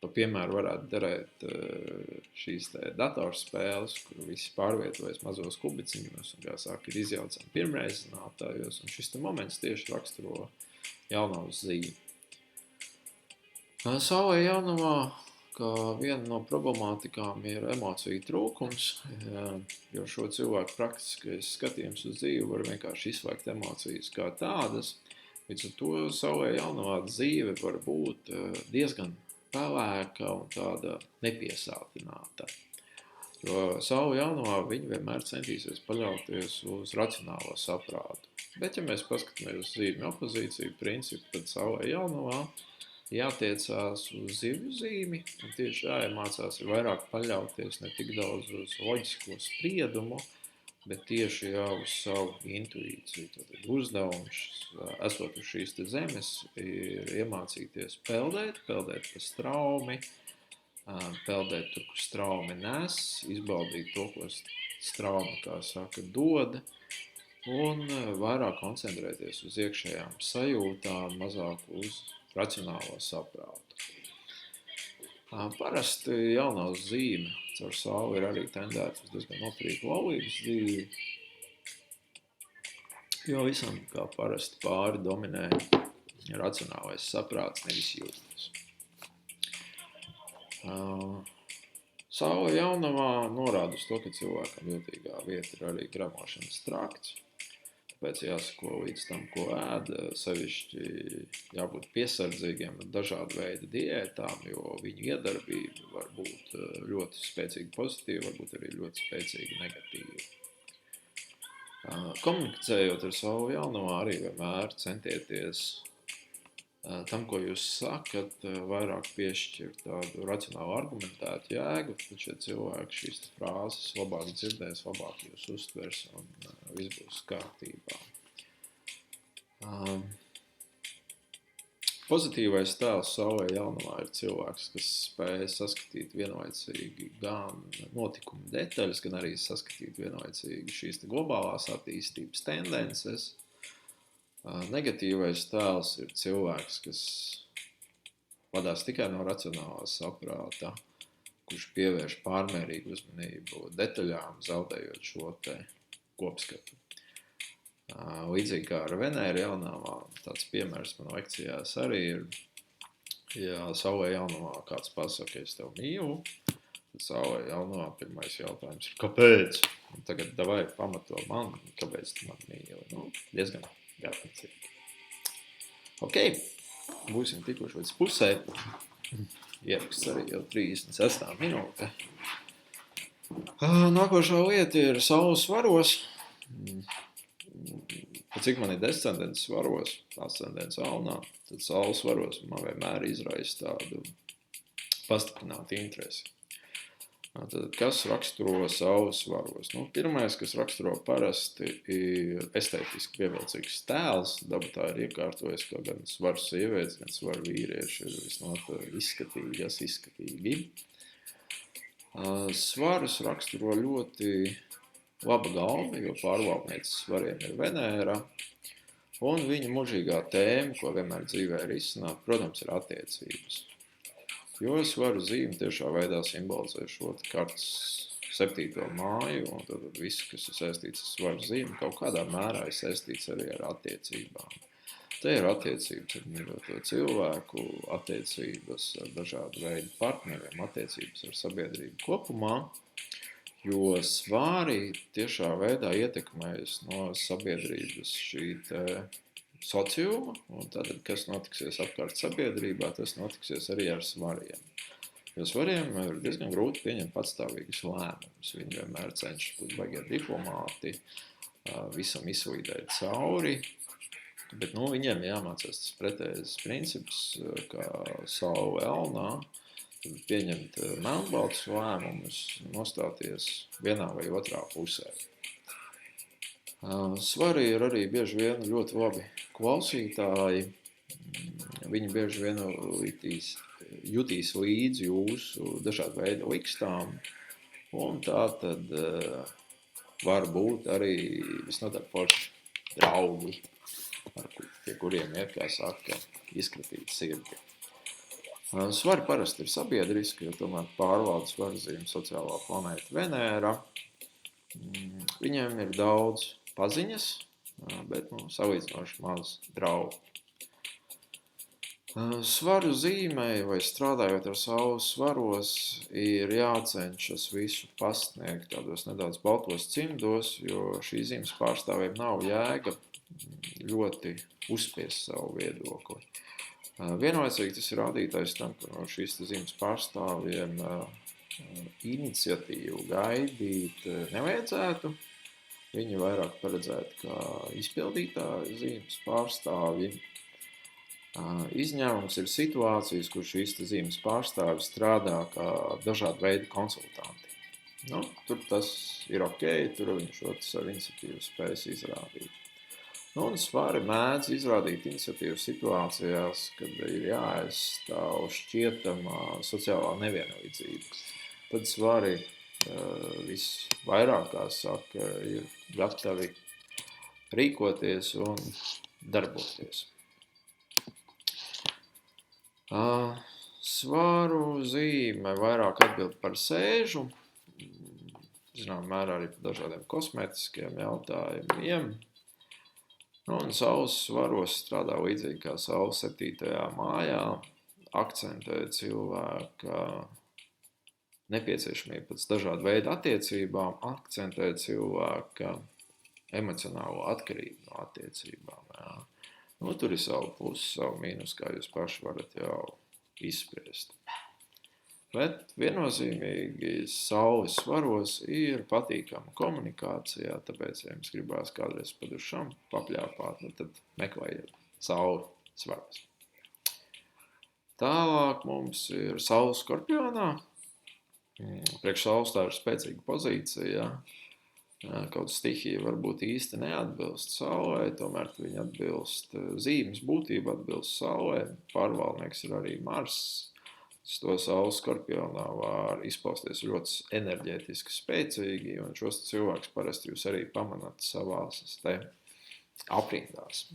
Speaker 1: pa piemēru varētu derēt šīs datorspēles, kur visi pārvietojas mazos kubiciņos un, kā saka, ir izjaucami pirmreizinātājos, un šis moments tieši raksturo jaunavas zīmi. Saulē jaunavā, kā viena no problemātikām ir emociju trūkums, jo šo cilvēku praktiskais skatījums uz dzīvi var vienkārši izslēgt emocijas kā tādas. Līdz ar to saulē jaunavā dzīve var būt diezgan pelēka un tāda nepiesātināta. Jo saule jaunavā viņi vienmēr centīsies paļauties uz racionālo saprātu. Bet, ja mēs paskatāmies uz zīmju opozīciju principu, tad saulē jaunavā jātiecās uz zivju zīmi, un tieši jāiemācās ir vairāk paļauties ne tik daudz uz loģisko spriedumu, bet tieši jau uz savu intuīciju. Tad uzdevums, esot uz šīs zemes, ir iemācīties peldēt pa straumi, peldēt tur, kur straumi nes, izbaudīt to, ko straumi, kā saka, dod, un vairāk koncentrēties uz iekšējām sajūtām, mazāk uz racionālo saprātu. Parasti jaunā zīme caur sauli ir arī tendēta uz diezgan noturīgu laulības dzīvi, jo visam, kā parasti, pāri dominē racionālais saprāts, nevis jūtas. Saule jaunavā norāda uz to, ka cilvēkam jūtīgā vieta ir arī gremošanas trakts. Tāpēc jāsako līdz tam, ko ēd, sevišķi jābūt piesardzīgiem ar dažādu veidu diētām, jo viņu iedarbība var būt ļoti spēcīgi pozitīva, varbūt arī ļoti spēcīgi negatīva. Komunicējot ar savu jaunavā, arī vienmēr centieties tam, ko jūs sakat, vairāk piešķirt tādu racionālu argumentētu jēgu, tad šie cilvēki šīs frāzes labāk dzirdēs, labāk jūs uztvers un viss būs kārtībā. Pozitīvais tēls saulē jaunumā ir cilvēks, kas spēj saskatīt vienlaicīgi gan notikumu detaļas, gan arī saskatīt vienlaicīgi šīs globālās attīstības tendences. Negatīvais tēls ir cilvēks, kas vadās tikai no racionālā saprāta, kurš pievērš pārmērīgu uzmanību detaļām, zaudējot šo te kopskatu. Līdzīgi kā ar Venēru jaunavā, tāds piemērs man lekcijās arī ir, ja saulē jaunavā kāds pasaka, es tev mīlu, tad saulē jaunavā pirmais jautājums ir, kāpēc? Un tagad davai pamato man, kāpēc tu man mīli. Diezgan garlaicīgi. Ok, būsim tikuši līdz pusē. Ieraksts arī jau 36 minūte. Nākošā lieta ir saules svaros. Cik man ir descendents svaros, ascendents alnā, tad saules svaros man vienmēr izraisa tādu pastiprinātu interesi. Tad, kas raksturo saules svaros? Pirmais, kas raksturo parasti, ir estētiski pievilcīgs tēls. Daba tā ir iekārtojas, ka gan svaru sievietes, gan svaru vīrieši ir visnotaļ izskatīgi. Svarus raksturo ļoti laba galva, jo pārvaldnieces svariem ir Venēra, un viņa mūžīgā tēma, ko vienmēr dzīvē ir izsināt, protams, ir attiecības. Jo svaru zīme tiešā veidā simbolizē šo kartas 7. māju, un tad viss, kas ir saistīts ar svaru zīmi, kaut kādā mērā ir saistīts arī ar attiecībām. Te ir attiecības ar mīļoto cilvēku, attiecības ar dažādu veidu partneriem, attiecības ar sabiedrību kopumā, jo svari tiešā veidā ietekmējas no sabiedrības šī sociuma, un tad, kas notiksies apkārt sabiedrībā, tas notiksies arī ar svariem. Jo svariem ir diezgan grūti pieņemt patstāvīgus lēmumus. Viņi vienmēr cenšas būt baigie diplomāti, visam izslīdēt cauri, bet viņiem jāmācās tas pretējais princips, kā saule elnā, pieņemt melnbaltus lēmumus, nostāties vienā vai otrā pusē. Svari ir arī bieži vien ļoti labi klausītāji. Viņi bieži vien jutīs līdzi jūsu dažādu veidu likstām, un tā tad var būt arī visnotaļ forši draugi, pie kuriem ir, kā saka, izkratīta sirdi. Svari parasti ir sabiedriski, jo tomēr pārvalda svarzīme sociālā planēta Venēra. Viņiem ir daudz paziņas, bet salīdzinoši maz draugu. Svaru zīmei vai strādājot ar saules svaros ir jācenšas visu pasniegt tādos nedaudz baltos cimdos, jo šī zīmes pārstāvjiem nav jēga ļoti uzspiest savu viedokli. Vienlaicīgi tas ir rādītājs tam, ka no šīs zīmes pārstāvjiem iniciatīvu gaidīt nevajadzētu. Viņi vairāk paredzētu kā izpildītāji zīmes pārstāvji. Izņēmums ir situācijas, kur šīs zīmes pārstāvji strādā kā dažādu veidu konsultanti. Nu, tur tas ir ok, tur viņš savu iniciatīvu spējas izrādīt. Nu, un svari mēdz izrādīt iniciatīvu situācijās, kad ir jāaizstāv šķietamā sociālā nevienlīdzība. Tad svari visvairāk, kā saka, ir gatavi rīkoties un darboties. Svaru zīme vairāk atbild par sēžu, zinām mērā arī par dažādiem kosmētiskiem jautājumiem. Un saules svaros strādā līdzīgi kā saules 7. mājā, akcentē cilvēka nepieciešamību pēc dažādu veidu attiecībām, akcentē cilvēka emocionālo atkarību no attiecībām. Jā. Nu, tur ir savu plusu, savu mīnus, kā jūs paši varat jau izspriest. Bet viennozīmīgi saules svaros ir patīkama komunikācijā, tāpēc, ja jums gribās kādreiz pa dušam papļāpāt, nu tad meklējiet sauli svaros. Tālāk mums ir saule Skorpionā. Priekš saules tā ir spēcīga pozīcija. Kaut stihija varbūt īsti neatbilst saulē, tomēr viņa atbilst zīmes būtība, atbilst saulē. Pārvaldnieks ir arī Mars. To saule Skorpionā var izpausties ļoti enerģētiski spēcīgi, un šos cilvēkus parasti jūs arī pamanāt savās te aprindās.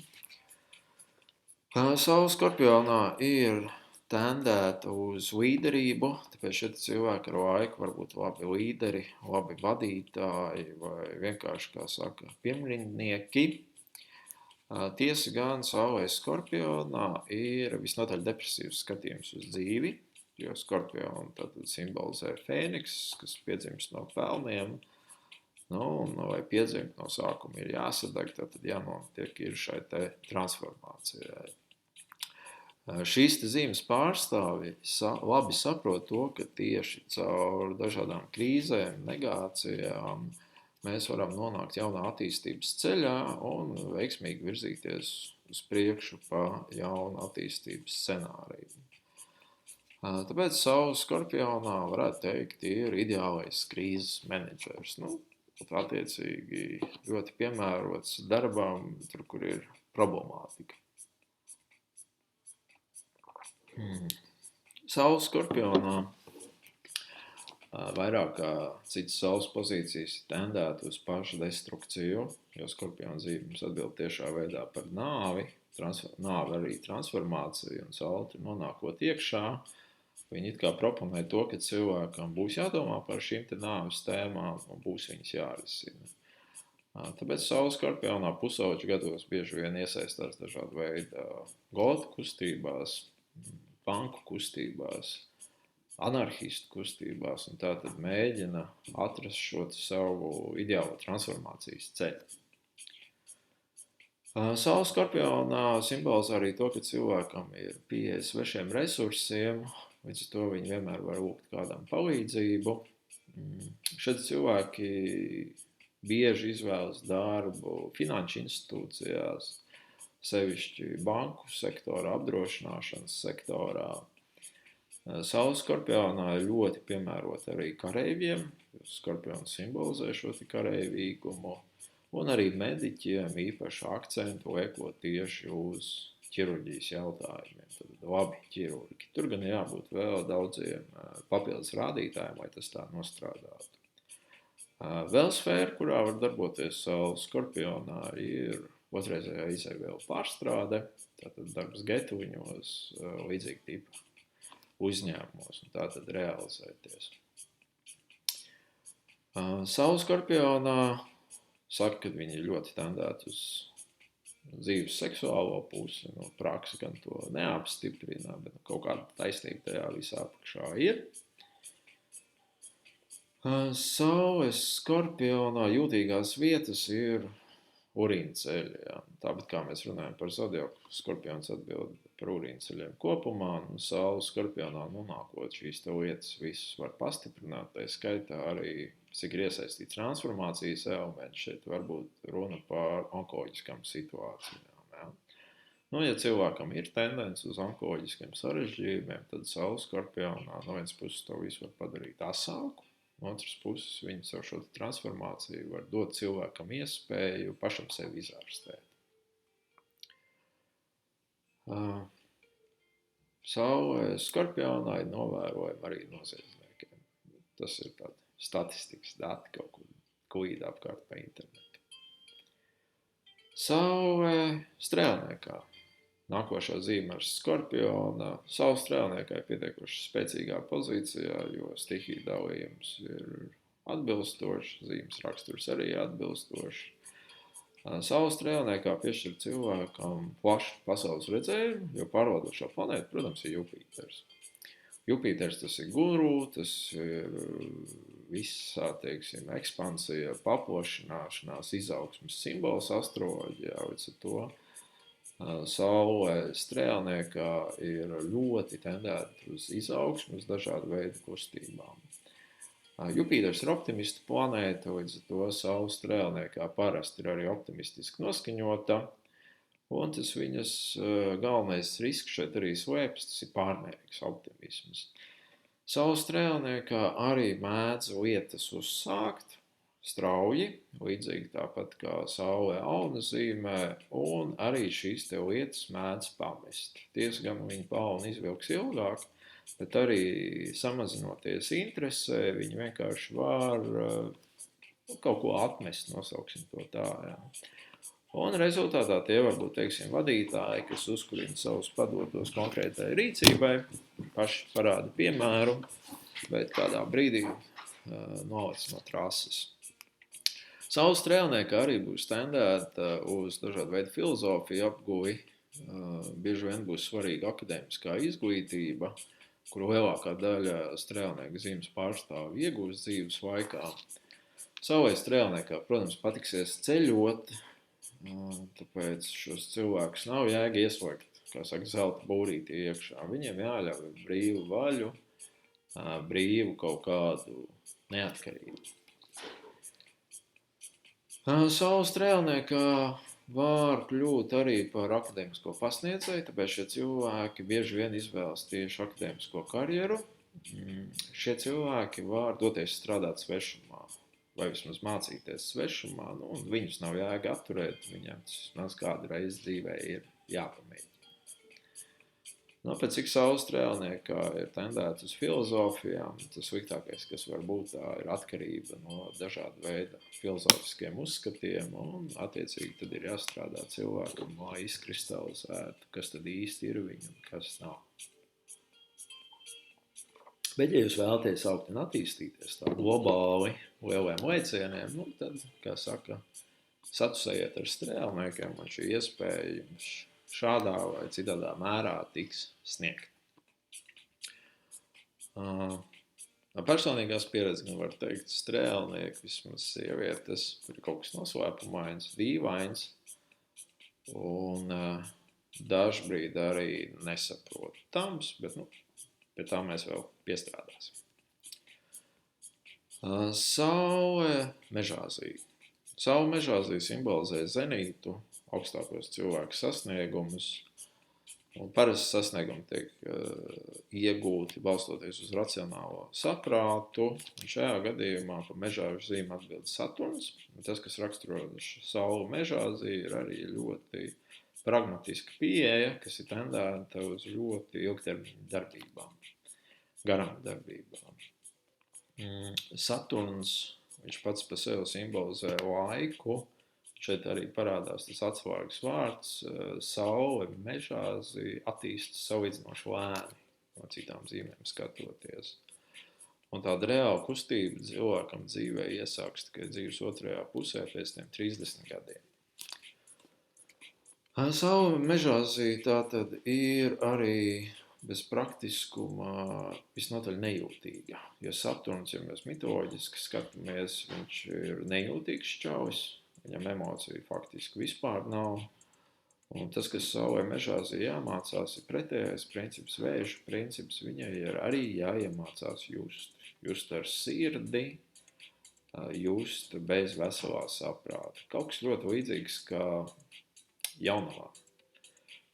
Speaker 1: Saule Skorpionā ir tendēta uz līderību, tāpēc šeit cilvēki ar laiku var būt labi līderi, labi vadītāji vai vienkārši, kā saka, piemrindnieki. Tiesa gan saulē Skorpionā ir visnotaļ depresīvs skatījums uz dzīvi, jo Skorpionu tātad simbolizē Fēniks, kas piedzimst no pelniem, un lai piedzimt no sākuma ir jāsadeg, tātad jānotiek ir šai te transformācijai. Šīs te zīmes pārstāvi labi saprot to, ka tieši caur dažādām krīzēm, negācijām mēs varam nonākt jaunā attīstības ceļā un veiksmīgi virzīties uz priekšu pa jaunu attīstības scenāriju. Tāpēc saule Skorpionā, varētu teikt, ir ideālais krīzes menedžers. Attiecīgi ļoti piemērots darbam, tur, kur ir problemātika. Saule Skorpionā vairāk kā citas saules pozīcijas tendētu uz pašu destrukciju, jo Skorpiona zīmes atbild tiešā veidā par nāvi, nāvi arī transformāciju, un saule nonākot iekšā, viņi it kā proponē to, ka cilvēkam būs jādomā par šīm te nāves tēmām un būs viņas jārisina. Tāpēc saule Skorpionā pusauģu gados bieži vien iesaistās dažādu veidu gotu kustībās, banku kustībās, anarchistu kustībās, un tā tad mēģina atrast šo savu ideālo transformācijas ceļu. Saule Skorpionā simbolizē arī to, ka cilvēkam ir pieeja svešiem resursiem, līdz ar to viņi vienmēr var lūgt kādam palīdzību. Šeit cilvēki bieži izvēlas darbu finanšu institūcijās, sevišķi banku sektorā, apdrošināšanas sektorā. Saule Skorpionā ir ļoti piemērota arī kareiviem, jo Skorpions simbolizē šo kareivīgumu, un arī mediķiem īpaši akcentu liekot tieši uz ķirurģijas jautājumiem, tad labi ķirurgi. Tur gan jābūt vēl daudziem papildus rādītājiem, lai tas tā nostrādātu. Vēl sfēra, kurā var darboties saule Skorpionā, ir otrreizējā izēvielu pārstrāde, tātad darbs getuļņos, līdzīgi tipa uzņēmumos, un tātad realizēties. Saule Skorpionā saka, ka viņi ļoti tendēti uz dzīves seksuālo pusi, praksa gan to neapstiprina, bet kaut kāda taisnība tajā visā apakšā ir. Saules Skorpionā jūtīgās vietas ir urīna ceļi. Jā. Tāpat kā mēs runājam par zodiaku, Skorpions atbild par urīna ceļiem kopumā, un saule Skorpionā nonākot šīs te lietas visas var pastiprināt, tā skaitā arī cik ir iesaistīts transformācijas elementi, šeit varbūt runa par onkoloģiskām situācijām. Ja. Ja cilvēkam ir tendence uz onkoloģiskiem sarežģījumiem, tad saule Skorpionā no vienas puses to visu var padarīt asāku, no otras puses viņi savu šo transformāciju var dot cilvēkam iespēju pašam sevi izārstēt. Saule Skorpionā ir novērojama arī noziedzniekiem. Tas ir tādi statistikas dati kaut kur klīd apkārt pa internetu. Saule Strēlniekā. Nākošā zīme ar Skorpiona. Saule Strēlniekā ir pietiekoši spēcīgā pozīcijā, jo stihija dalījums ir atbilstošs, zīmes raksturs arī atbilstošs. Saule Strēlniekā piešķir cilvēkam plašu pasaules redzējumu, jo pārvaldošā planēta, protams, ir Jupiters. Jupiters tas ir guru, tas ir visā, teiksim, ekspansija, paplašināšanās, izaugsmes simbols astroloģijā, līdz ar to Saule Strēlniekā ir ļoti tendēta uz izaugsmu, uz dažādu veidu kustībām. Jupiters ir optimistu planēta, līdz ar to Saule Strēlniekā parasti ir arī optimistiski noskaņota, un tas viņas galvenais risks šeit arī slēpjas, tas ir pārmērīgs optimisms. Saule Strēlniekā arī mēdz lietas uzsākt strauji, līdzīgi tāpat kā Saule Alna zīmē, un arī šīs te lietas mēdz pamest. Tiesa gan viņa palna izvilks ilgāk, bet arī samazinoties interesē, viņi vienkārši var kaut ko atmest, nosauksim to tā, jā. Un rezultātā tie var būt, teiksim, vadītāji, kas uzkurina savus padotos konkrētai rīcībai, paši parāda piemēru, bet kādā brīdī nolec no trases. Saule Strēlniekā arī būs tendēta uz dažādu veidu filozofiju apguvi, bieži vien būs svarīga akadēmiskā izglītība, kuru lielākā daļa Strēlnieka zīmes pārstāvi iegūst dzīves laikā. Saulei Strēlniekā, protams, patiksies ceļot, tāpēc šos cilvēkus nav jēga ieslēgt, kā saka, zelta būrītī iekšā. Viņiem jāļauj brīvu vaļu, brīvu kaut kādu neatkarību. Saule Strēlniekā var kļūt arī par akadēmisko pasniedzēju, tāpēc šie cilvēki bieži vien izvēlas tieši akadēmisko karjeru. Šie cilvēki var doties strādāt svešumā, vai vismaz mācīties svešumā, un viņus nav jēga atturēt, viņiem tas maz kādu reizi dzīvē ir jāpamēģina. Pēc cik Saule Strēlniekā ir tendēta uz filozofijām, tas sliktākais, kas var būt, tā ir atkarība no dažādu veidu filozofiskiem uzskatiem, un attiecīgi tad ir jāstrādā cilvēkam, lai izkristalizētu, kas tad īsti ir viņi un kas nav. Bet, ja jūs vēlaties augt un attīstīties tā globāli lieliem lēcieniem, tad, kā saka, satusējiet ar strēlniekiem, un šī iespēja jums šādā vai citādā mērā tiks sniegt. No personīgās pieredzes gan var teikt, strēlnieki, vismaz sievietes, tur ir kaut kas noslēpumains, dīvains, un dažbrīd arī nesaprotams, bet pie tā mēs vēl piestrādāsim. Saule Mežāzī. Saule Mežāzī simbolizē zenītu, augstākos cilvēku sasniegumus, un parasti sasniegumi tiek iegūti balstoties uz racionālo saprātu, un šajā gadījumā pa Mežāžu zīmi atbild Saturns, un tas, kas raksturo Sauli Mežāzī, ir arī ļoti pragmatiska pieeja, kas ir tendēta uz ļoti ilgtermiņu darbībām, garām darbībām. Saturns, viņš pats pa sevi simbolizē laiku. Šeit arī parādās tas atslēgas vārds. Saule Mežāzī attīstas salīdzinoši lēni no citām zīmēm skatoties. Un tāda reāla kustība cilvēkam dzīvē iesāks tikai dzīves otrajā pusē pēc tiem 30 gadiem. Saule Mežāzī tātad ir arī bez praktiskuma visnotaļ nejūtīga. Jo Saturns, ja mēs mitoloģiski skatāmies, viņš ir nejūtīgs čalis. Viņam emociju faktiski vispār nav. Un tas, kas Saulei Mežāzī jāmācās, ir pretējais princips, vēža princips. Viņai ir arī jāiemācās just. Just ar sirdi, just bez veselā saprāta. Kaut kas ļoti līdzīgs kā jaunavā.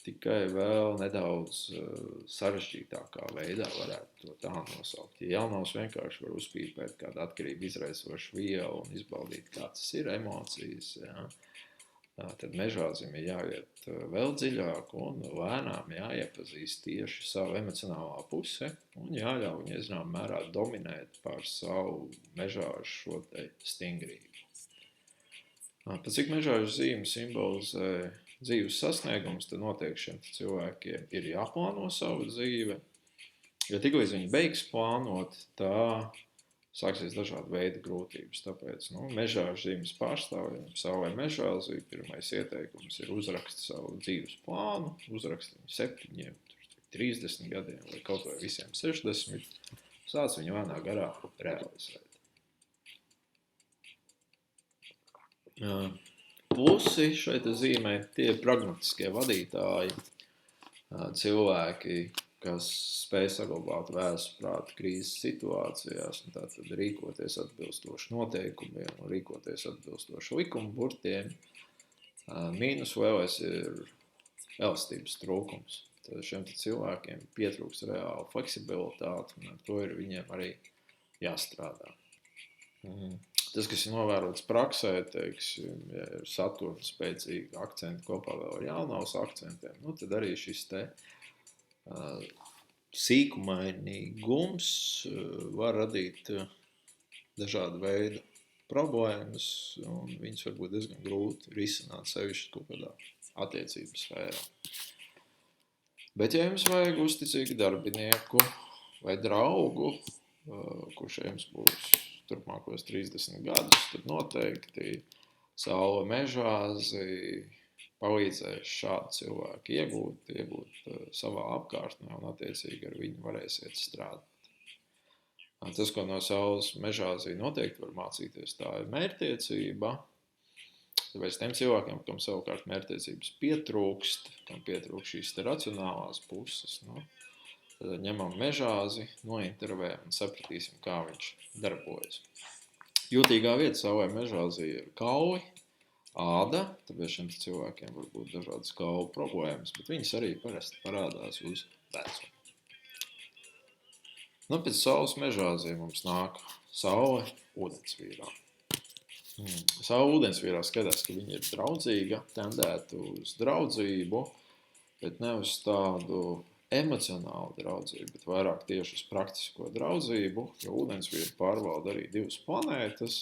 Speaker 1: tikai vēl nedaudz sarežģītākā veidā varētu to tā nosaukt. Ja jaunavs vienkārši var uzpīpēt kādu atkarību izraisošu vielu un izbaudīt, kā tas ir emocijas, ja, tad mežāzim ir jāiet vēl dziļāk un lēnām jāiepazīst tieši savu emocionālā puse un jāļauj viņai zinām mērā dominēt pār savu mežāžu šo te stingrību. Pat cik mežāžu zīme simbolizē dzīves sasniegums, tad noteikti šiem cilvēkiem ir jāplāno savu dzīve, jo tiklīdz viņi beigs plānot, tā sāksies dažādi veidi grūtības. Tāpēc mežāžu zīmes pārstāvjiem savai mežāzī pirmais ieteikums ir uzrakst savu dzīves plānu, uzrakst viņu 7, 30 gadiem vai kaut vai visiem 60, sāc viņu lēnā garā realizēt. Plusi šeit zīmē tie pragmatiskie vadītāji, cilvēki, kas spēj saglabāt vēsu prātu krīzes situācijās un tātad rīkoties atbilstoši noteikumiem un rīkoties atbilstoši likuma burtiem. Mīnus vēlēs ir elastības trūkums. Tad šiem cilvēkiem pietrūks reāla fleksibilitāte un ar to ir viņiem arī jāstrādā. Tas, kas ir novērots praksē, teiksim, ja ir Saturna spēcīgi akcenti kopā vēl ar jaunavas akcentiem, tad arī šis te sīkumainīgums var radīt dažādu veidu problēmas, un viņas var būt diezgan grūti risināt sevišķi kaut kādā attiecību sfērā. Bet, ja jums vajag uzticīgu darbinieku vai draugu, kurš jums būs turpmākos 30 gadus, tad noteikti Saule mežāzi palīdzēs šādu cilvēku iegūt savā apkārtnē un attiecīgi ar viņu varēsiet strādāt. Tas, ko no Saules mežāzī noteikti var mācīties, tā ir mērķtiecība. Tāpēc tiem cilvēkiem, kam savukārt mērķtiecības pietrūkst, kam pietrūkst šīs racionālās puses, tad ņemam mežāzi, nointervējam un sapratīsim, kā viņš darbojas. Jūtīgā vieta Saulē mežāzī ir kauli, āda, tāpēc šiem cilvēkiem var būt dažādas kaulu problēmas, bet viņas arī parasti parādās uz vecumu. Pēc Saules mežāzī mums nāk Saule ūdensvīrā. Saule ūdensvīrā skatās, ka viņa ir draudzīga, tendētu uz draudzību, bet ne uz tādu emocionālu draudzību, bet vairāk tieši uz praktisko draudzību, jo ūdensvīru pārvalda arī 2 planētas.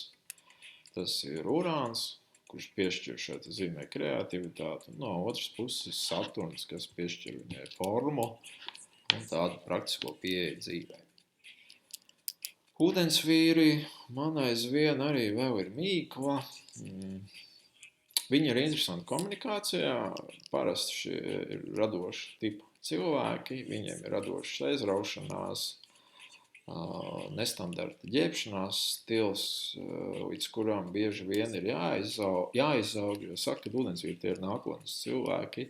Speaker 1: Tas ir Urāns, kurš piešķir šeit zīmē kreativitāti, un no otras puses Saturns, kas piešķir viņai formu un tādu praktisko pieeju dzīvē. Ūdensvīri man aizvien arī vēl ir mīkla. Viņi ir interesanti komunikācijā, parasti šie ir radoši tipu cilvēki, viņiem ir radošas aizraušanās, nestandarta ģērbšanās stils, līdz kurām bieži vien ir jāizaug, jo saka, ka ūdensvīri tie ir nākotnes cilvēki.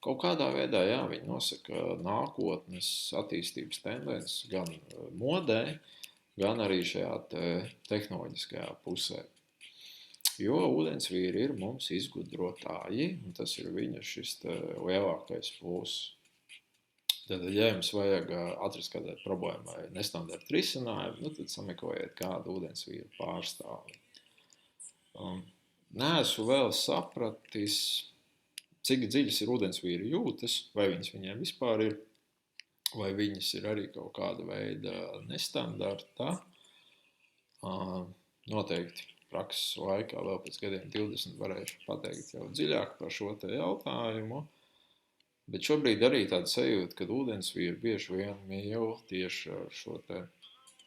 Speaker 1: Kaut kādā veidā, viņi nosaka nākotnes attīstības tendences gan modē, gan arī šajā tehnoloģiskajā pusē. Jo ūdensvīri ir mums izgudrotāji, un tas ir viņa šis lielākais pluss. Tad, ja jums vajag atrast kādai problēmai nestandarta risinājumu, tad sameklējiet kādu ūdensvīru pārstāvi. Neesmu vēl sapratis, cik dziļas ir ūdensvīru jūtas, vai viņas viņiem vispār ir, vai viņas ir arī kaut kāda veida nestandarta. Noteikti prakses laikā vēl pēc gadiem 20 varēšu pateikt jau dziļāk par šo te jautājumu. Bet šobrīd arī tāda sajūta, ka ūdensvīri bieži vien mīl tieši ar šo te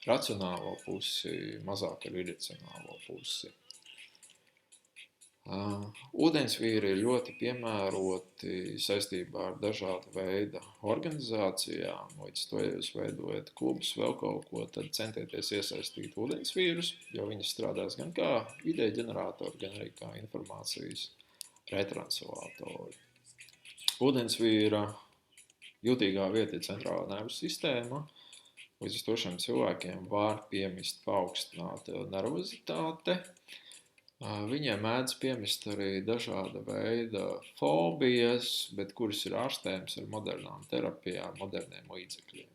Speaker 1: racionālo pusi, mazāk ar iracionālo pusi. Ūdensvīri ir ļoti piemēroti saistībā ar dažādu veidu organizācijām. Līdz to, ja jūs veidojat klubus vēl kaut ko, tad centieties iesaistīt ūdensvīrus, jo viņi strādās gan kā ideja ģeneratori, gan arī kā informācijas retranslātori. Ūdensvīra jūtīgā vieta ir centrālā nervu sistēma. Līdz to šiem cilvēkiem var piemist paaugstināta nervozitāte. Viņiem mēdz piemist arī dažāda veida fobijas, bet kuras ir ārstējams ar modernām terapijām, moderniem līdzekļiem.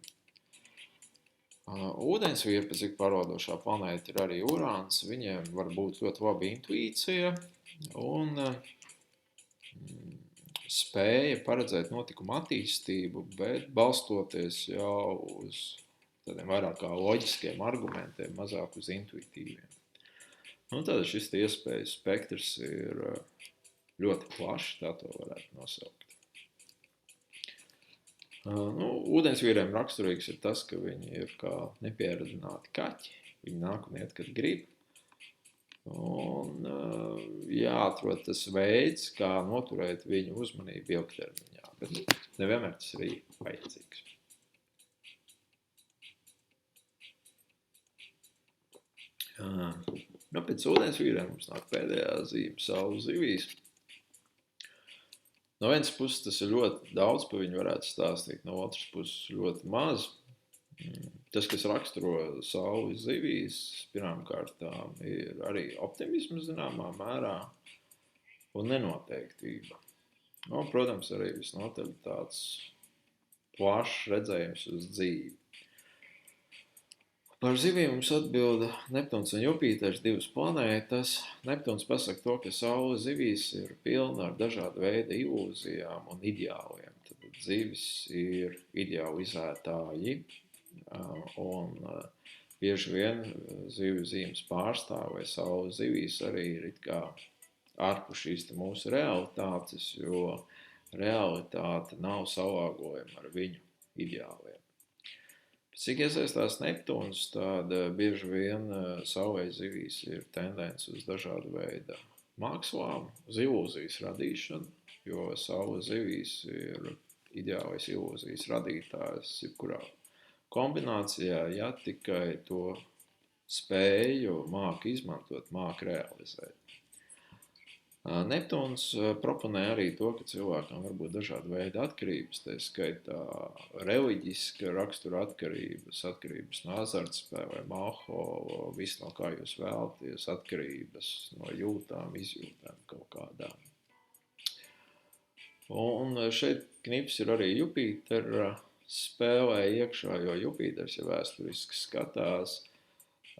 Speaker 1: Ūdensvirpa, cik parodošā planēta ir arī Urāns, viņiem var būt ļoti laba intuīcija un spēja paredzēt notikumu attīstību, bet balstoties jau uz tādiem vairāk kā loģiskiem argumentiem, mazāk uz intuitīviem. Tad šis iespēju spektrs ir ļoti plašs, tā to varētu nosaukt. Ūdensvīriem raksturīgs ir tas, ka viņi ir kā nepieradināti kaķi. Viņi nāk un iet, kad grib. Un jāatrod tas veids, kā noturēt viņu uzmanību ilgtermiņā. Bet nevienmēr tas arī vajadzīgs. Pēc ūdensvīriem mums nāk pēdējā zīme Saules zivīs. No vienas puses tas ir ļoti daudz, pa viņu varētu stāstīt, no otras puses ļoti maz. Tas, kas raksturo Saules zivīs, pirmkārtām ir arī optimisms zināmā mērā un nenoteiktība. Protams, arī visnotaļ tāds plašs redzējums uz dzīvi. Par zivīm mums atbilda Neptūns un Jupiters, divas planētas. Neptūns pasaka to, ka Saule zivīs ir pilna ar dažādu veidu ilūzijām un ideāliem. Tad zivis ir idealizētāji un bieži vien zivju zīmes pārstāv vai Saule zivīs arī ir it kā ārpus šīs mūsu realitātes, jo realitāte nav salāgojama ar viņu ideāliem. Cik iesaistās Neptūns, tad bieži vien Saulei zivīs ir tendence uz dažādu veidu mākslām, uz ilūzijas radīšanu, jo Saule zivīs ir ideālais ilūzijas radītājs, jebkurā kombinācijā, ja tikai to spēju māk izmantot, māk realizēt. Neptūns proponē arī to, ka cilvēkam var būt dažādi veidi atkarības, tā skaitā reliģiska rakstura atkarības no azartspēlēm, alkohola, viss no kā jūs vēlaties, atkarības no jūtām, izjūtām kaut kādām. Un šeit knips ir arī Jupitera spēlē iekšā, jo Jupiters, ja vēsturiski skatās,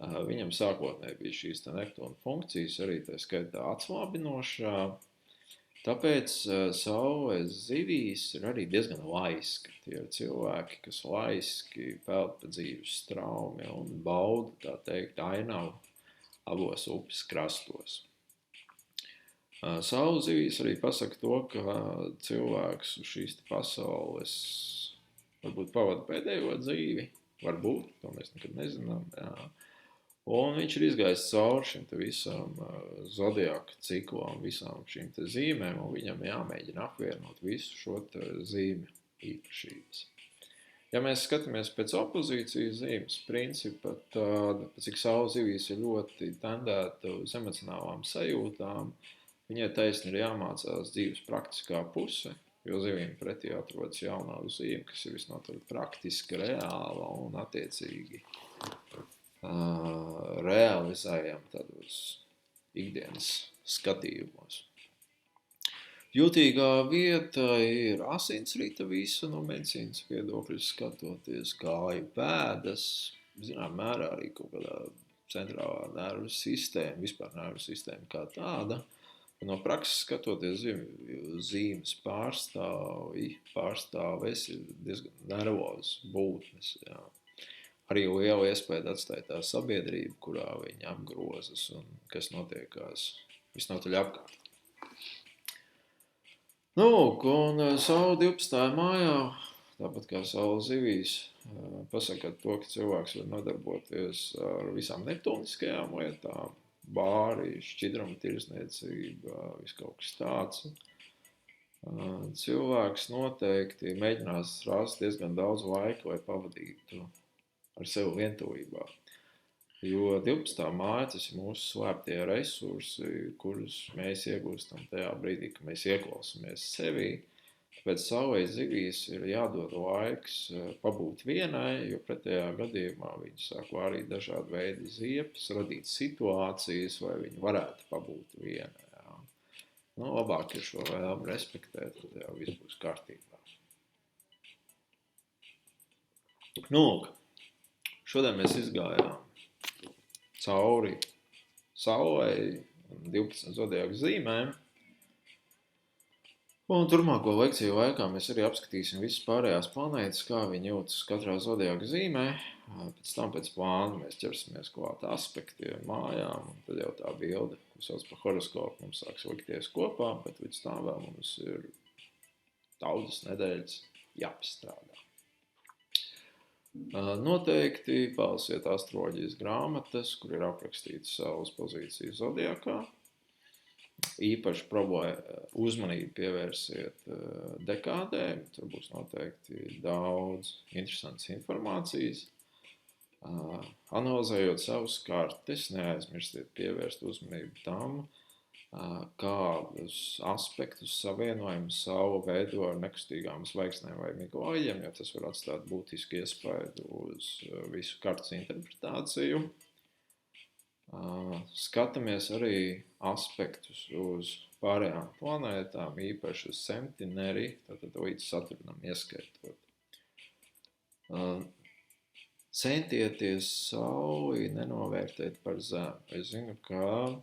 Speaker 1: viņam sākotnēji bija šīs Neptūna funkcijas, arī tā skaitā atslābinošā, tāpēc Saules zivīs ir arī diezgan laiska. Tie ir cilvēki, kas laiski peld pa dzīves straumi un bauda, tā teikt, ainavu abos upes krastos. Saules zivīs arī pasaka to, ka cilvēks uz šīs pasaules varbūt pavada pēdējo dzīvi, varbūt, to mēs nekad nezinām, jā. Un viņš ir izgājis cauri šim visam zodiaka ciklam, visām šīm zīmēm, un viņam jāmēģina apvienot visu šo zīmju īpašības. Ja mēs skatāmies pēc opozīcijas zīmes principa, tad, cik Saules zivīs ir ļoti tendēta uz emocionālām sajūtām, viņai taisni ir jāmācās dzīves praktiskā puse, jo zivīm pretī atrodas jaunā zīme, kas ir visnotaļ praktiska, reāla un attiecīgi realizējam tādos ikdienas skatījumos. Jūtīgā vieta ir asinsrita visa no medicīnas viedokļa skatoties, kāju pēdas, zinām mērā arī kaut kādā centrālā nervu sistēma, vispār nervu sistēma kā tāda. No prakses skatoties, zīmes pārstāves ir diezgan nervozas būtnes, jā. Arī liela iespēja atstāja tā sabiedrība, kurā viņi apgrozas un kas notiekās visnotaļ apkārt. Un Saule 12. mājā, tāpat kā Saule zivīs, pasaka to, ka cilvēks var nodarboties ar visām neptūniskajām lietām, bāri, šķidruma tirsniecība, viss kaut kas tāds. Cilvēks noteikti mēģinās rast diezgan daudz laika, lai pavadītu ar sevi vientulībā. Jo 12. māja, tas ir mūsu slēptie resursi, kurus mēs iegūstam tajā brīdī, kad mēs ieklausāmies sevī. Tāpēc savai zivīs ir jādod laiks pabūt vienai, jo pretējā gadījumā viņi sāk vārīt dažādu veidu ziepes, radīt situācijas, lai viņi varētu pabūt vienai. Jā. Nu, labāk ir šo vēlmu respektēt, tad jau viss būs kārtībā. Nu, šodien mēs izgājām cauri Saulei un 12 zodiaku zīmēm. Un turpmāko lekciju laikā mēs arī apskatīsim visas pārējās planētas, kā viņi jūtas katrā zodiaka zīmē. Pēc tam pēc plāna mēs ķersimies klāt aspektiem, mājām, un tad jau tā bilde, ko sauc par horoskopu, mums sāks likties kopā, bet līdz tam vēl mums ir daudzas nedēļas jāpastrādā. Noteikti palasiet astroloģijas grāmatas, kur ir aprakstītas savas pozīcijas zodiakā. Īpaši uzmanību pievērsiet dekādēm, tur būs noteikti daudz interesantas informācijas. Analizējot savus kartes, neaizmirstiet pievērst uzmanību tam, kādus aspektus savienojumus Saula veido ar nekustīgām zvaigznēm vai migloļiem, jo tas var atstāt būtisku iespaidu uz visu kartes interpretāciju. Skatāmies arī aspektus uz pārējām planētām, īpaši uz Centeneri, tātad līdz Saturnam ieskaitot. Centieties Sauli nenovērtēt par zemu. Es zinu, ka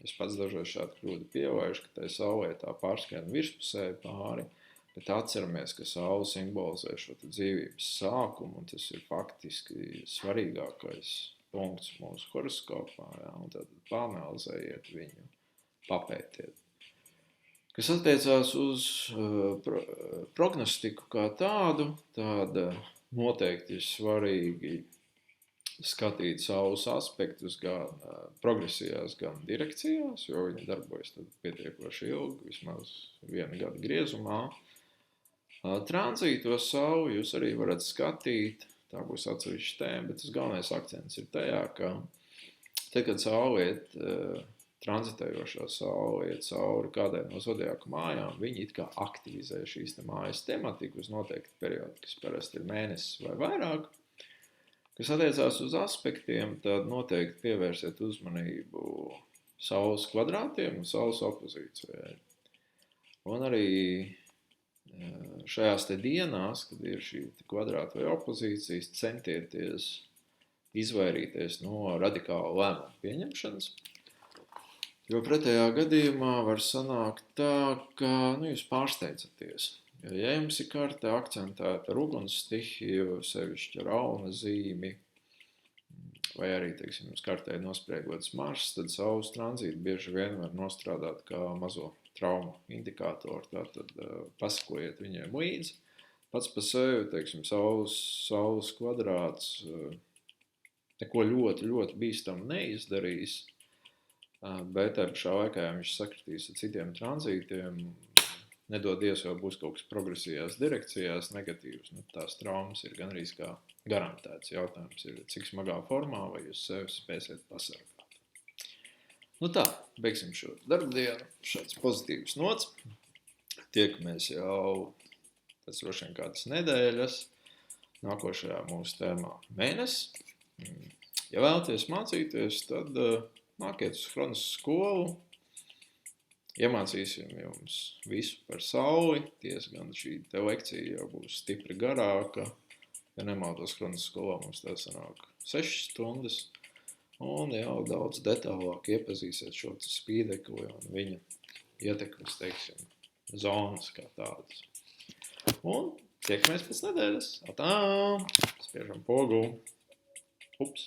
Speaker 1: es pats dažreiz šādu kļūdu pielaižu, ka tai Saulē tā pārskrien virspusēji pāri, bet atceramies, ka Saule simbolizē šo dzīvības sākumu, un tas ir faktiski svarīgākais punkts mūsu horoskopā, jā, un tad pāanalizējiet viņu, papētiet. Kas attiecās uz prognostiku kā tādu, tad noteikti ir svarīgi skatīt savus aspektus gan progresijās, gan direkcijās, jo viņi darbojas tad pietiekoši ilgi, vismaz 1 gada griezumā. Tranzītos Sauli jūs arī varat skatīt, tā būs atsevišķa tēma, bet tas galvenais akcents ir tajā, ka tad, kad Saule iet, tranzitējošā Saule iet cauri kādai no zodiaku mājām, viņi it kā aktivizē šīs mājas tematiku uz noteikti periodu, kas parasti ir mēnesis vai vairāk. Kas attiecās uz aspektiem, tad noteikti pievērsiet uzmanību Saules kvadrātiem un Saules opozīcijai. Un arī šajās te dienās, kad ir šī kvadrāta vai opozīcijas, centieties izvairīties no radikāla lēmuma pieņemšanas, jo pretējā gadījumā var sanākt tā, ka jūs pārsteidzaties. Ja jums ir karte akcentēta ar uguns stihiju, sevišķi ar auna zīmi, vai arī, teiksim, jums kartē nospriegots Mars, tad Saules tranzīti bieži vien var nostrādāt kā mazo traumu indikātori, tātad pasakojiet viņiem līdzi. Pats pa sevi, teiksim, Saules kvadrāts neko ļoti, ļoti bīstam neizdarīs, bet tā pašā laikā, ja viņš sakritīs ar citiem tranzītiem, nedodies jau būs kaut kas progresijās direkcijās negatīvs, tās traumas ir gandrīz kā garantēts. Jautājums ir, cik smagā formā vai jūs sevi spēsiet pasargāt. Tā, beigsim šo darbdienu, šāds pozitīvs nots. Tiekamies jau pēc droši vien kādas nedēļas, nākošajā mūsu tēmā mēnesis. Ja vēlaties mācīties, tad nākiet uz Hronas skolu, iemācīsim jums visu par Sauli, gan šī te lekcija jau būs stipri garāka, ja nemaldos Hronas skolā mums tā sanāk 6 stundas, un jau daudz detālāk iepazīsiet šo spīdekli un viņa ietekmes, teiksim, zonas kā tādas. Un tiekamies pēc nedēļas. Atā! Spiežam pogu. Ups!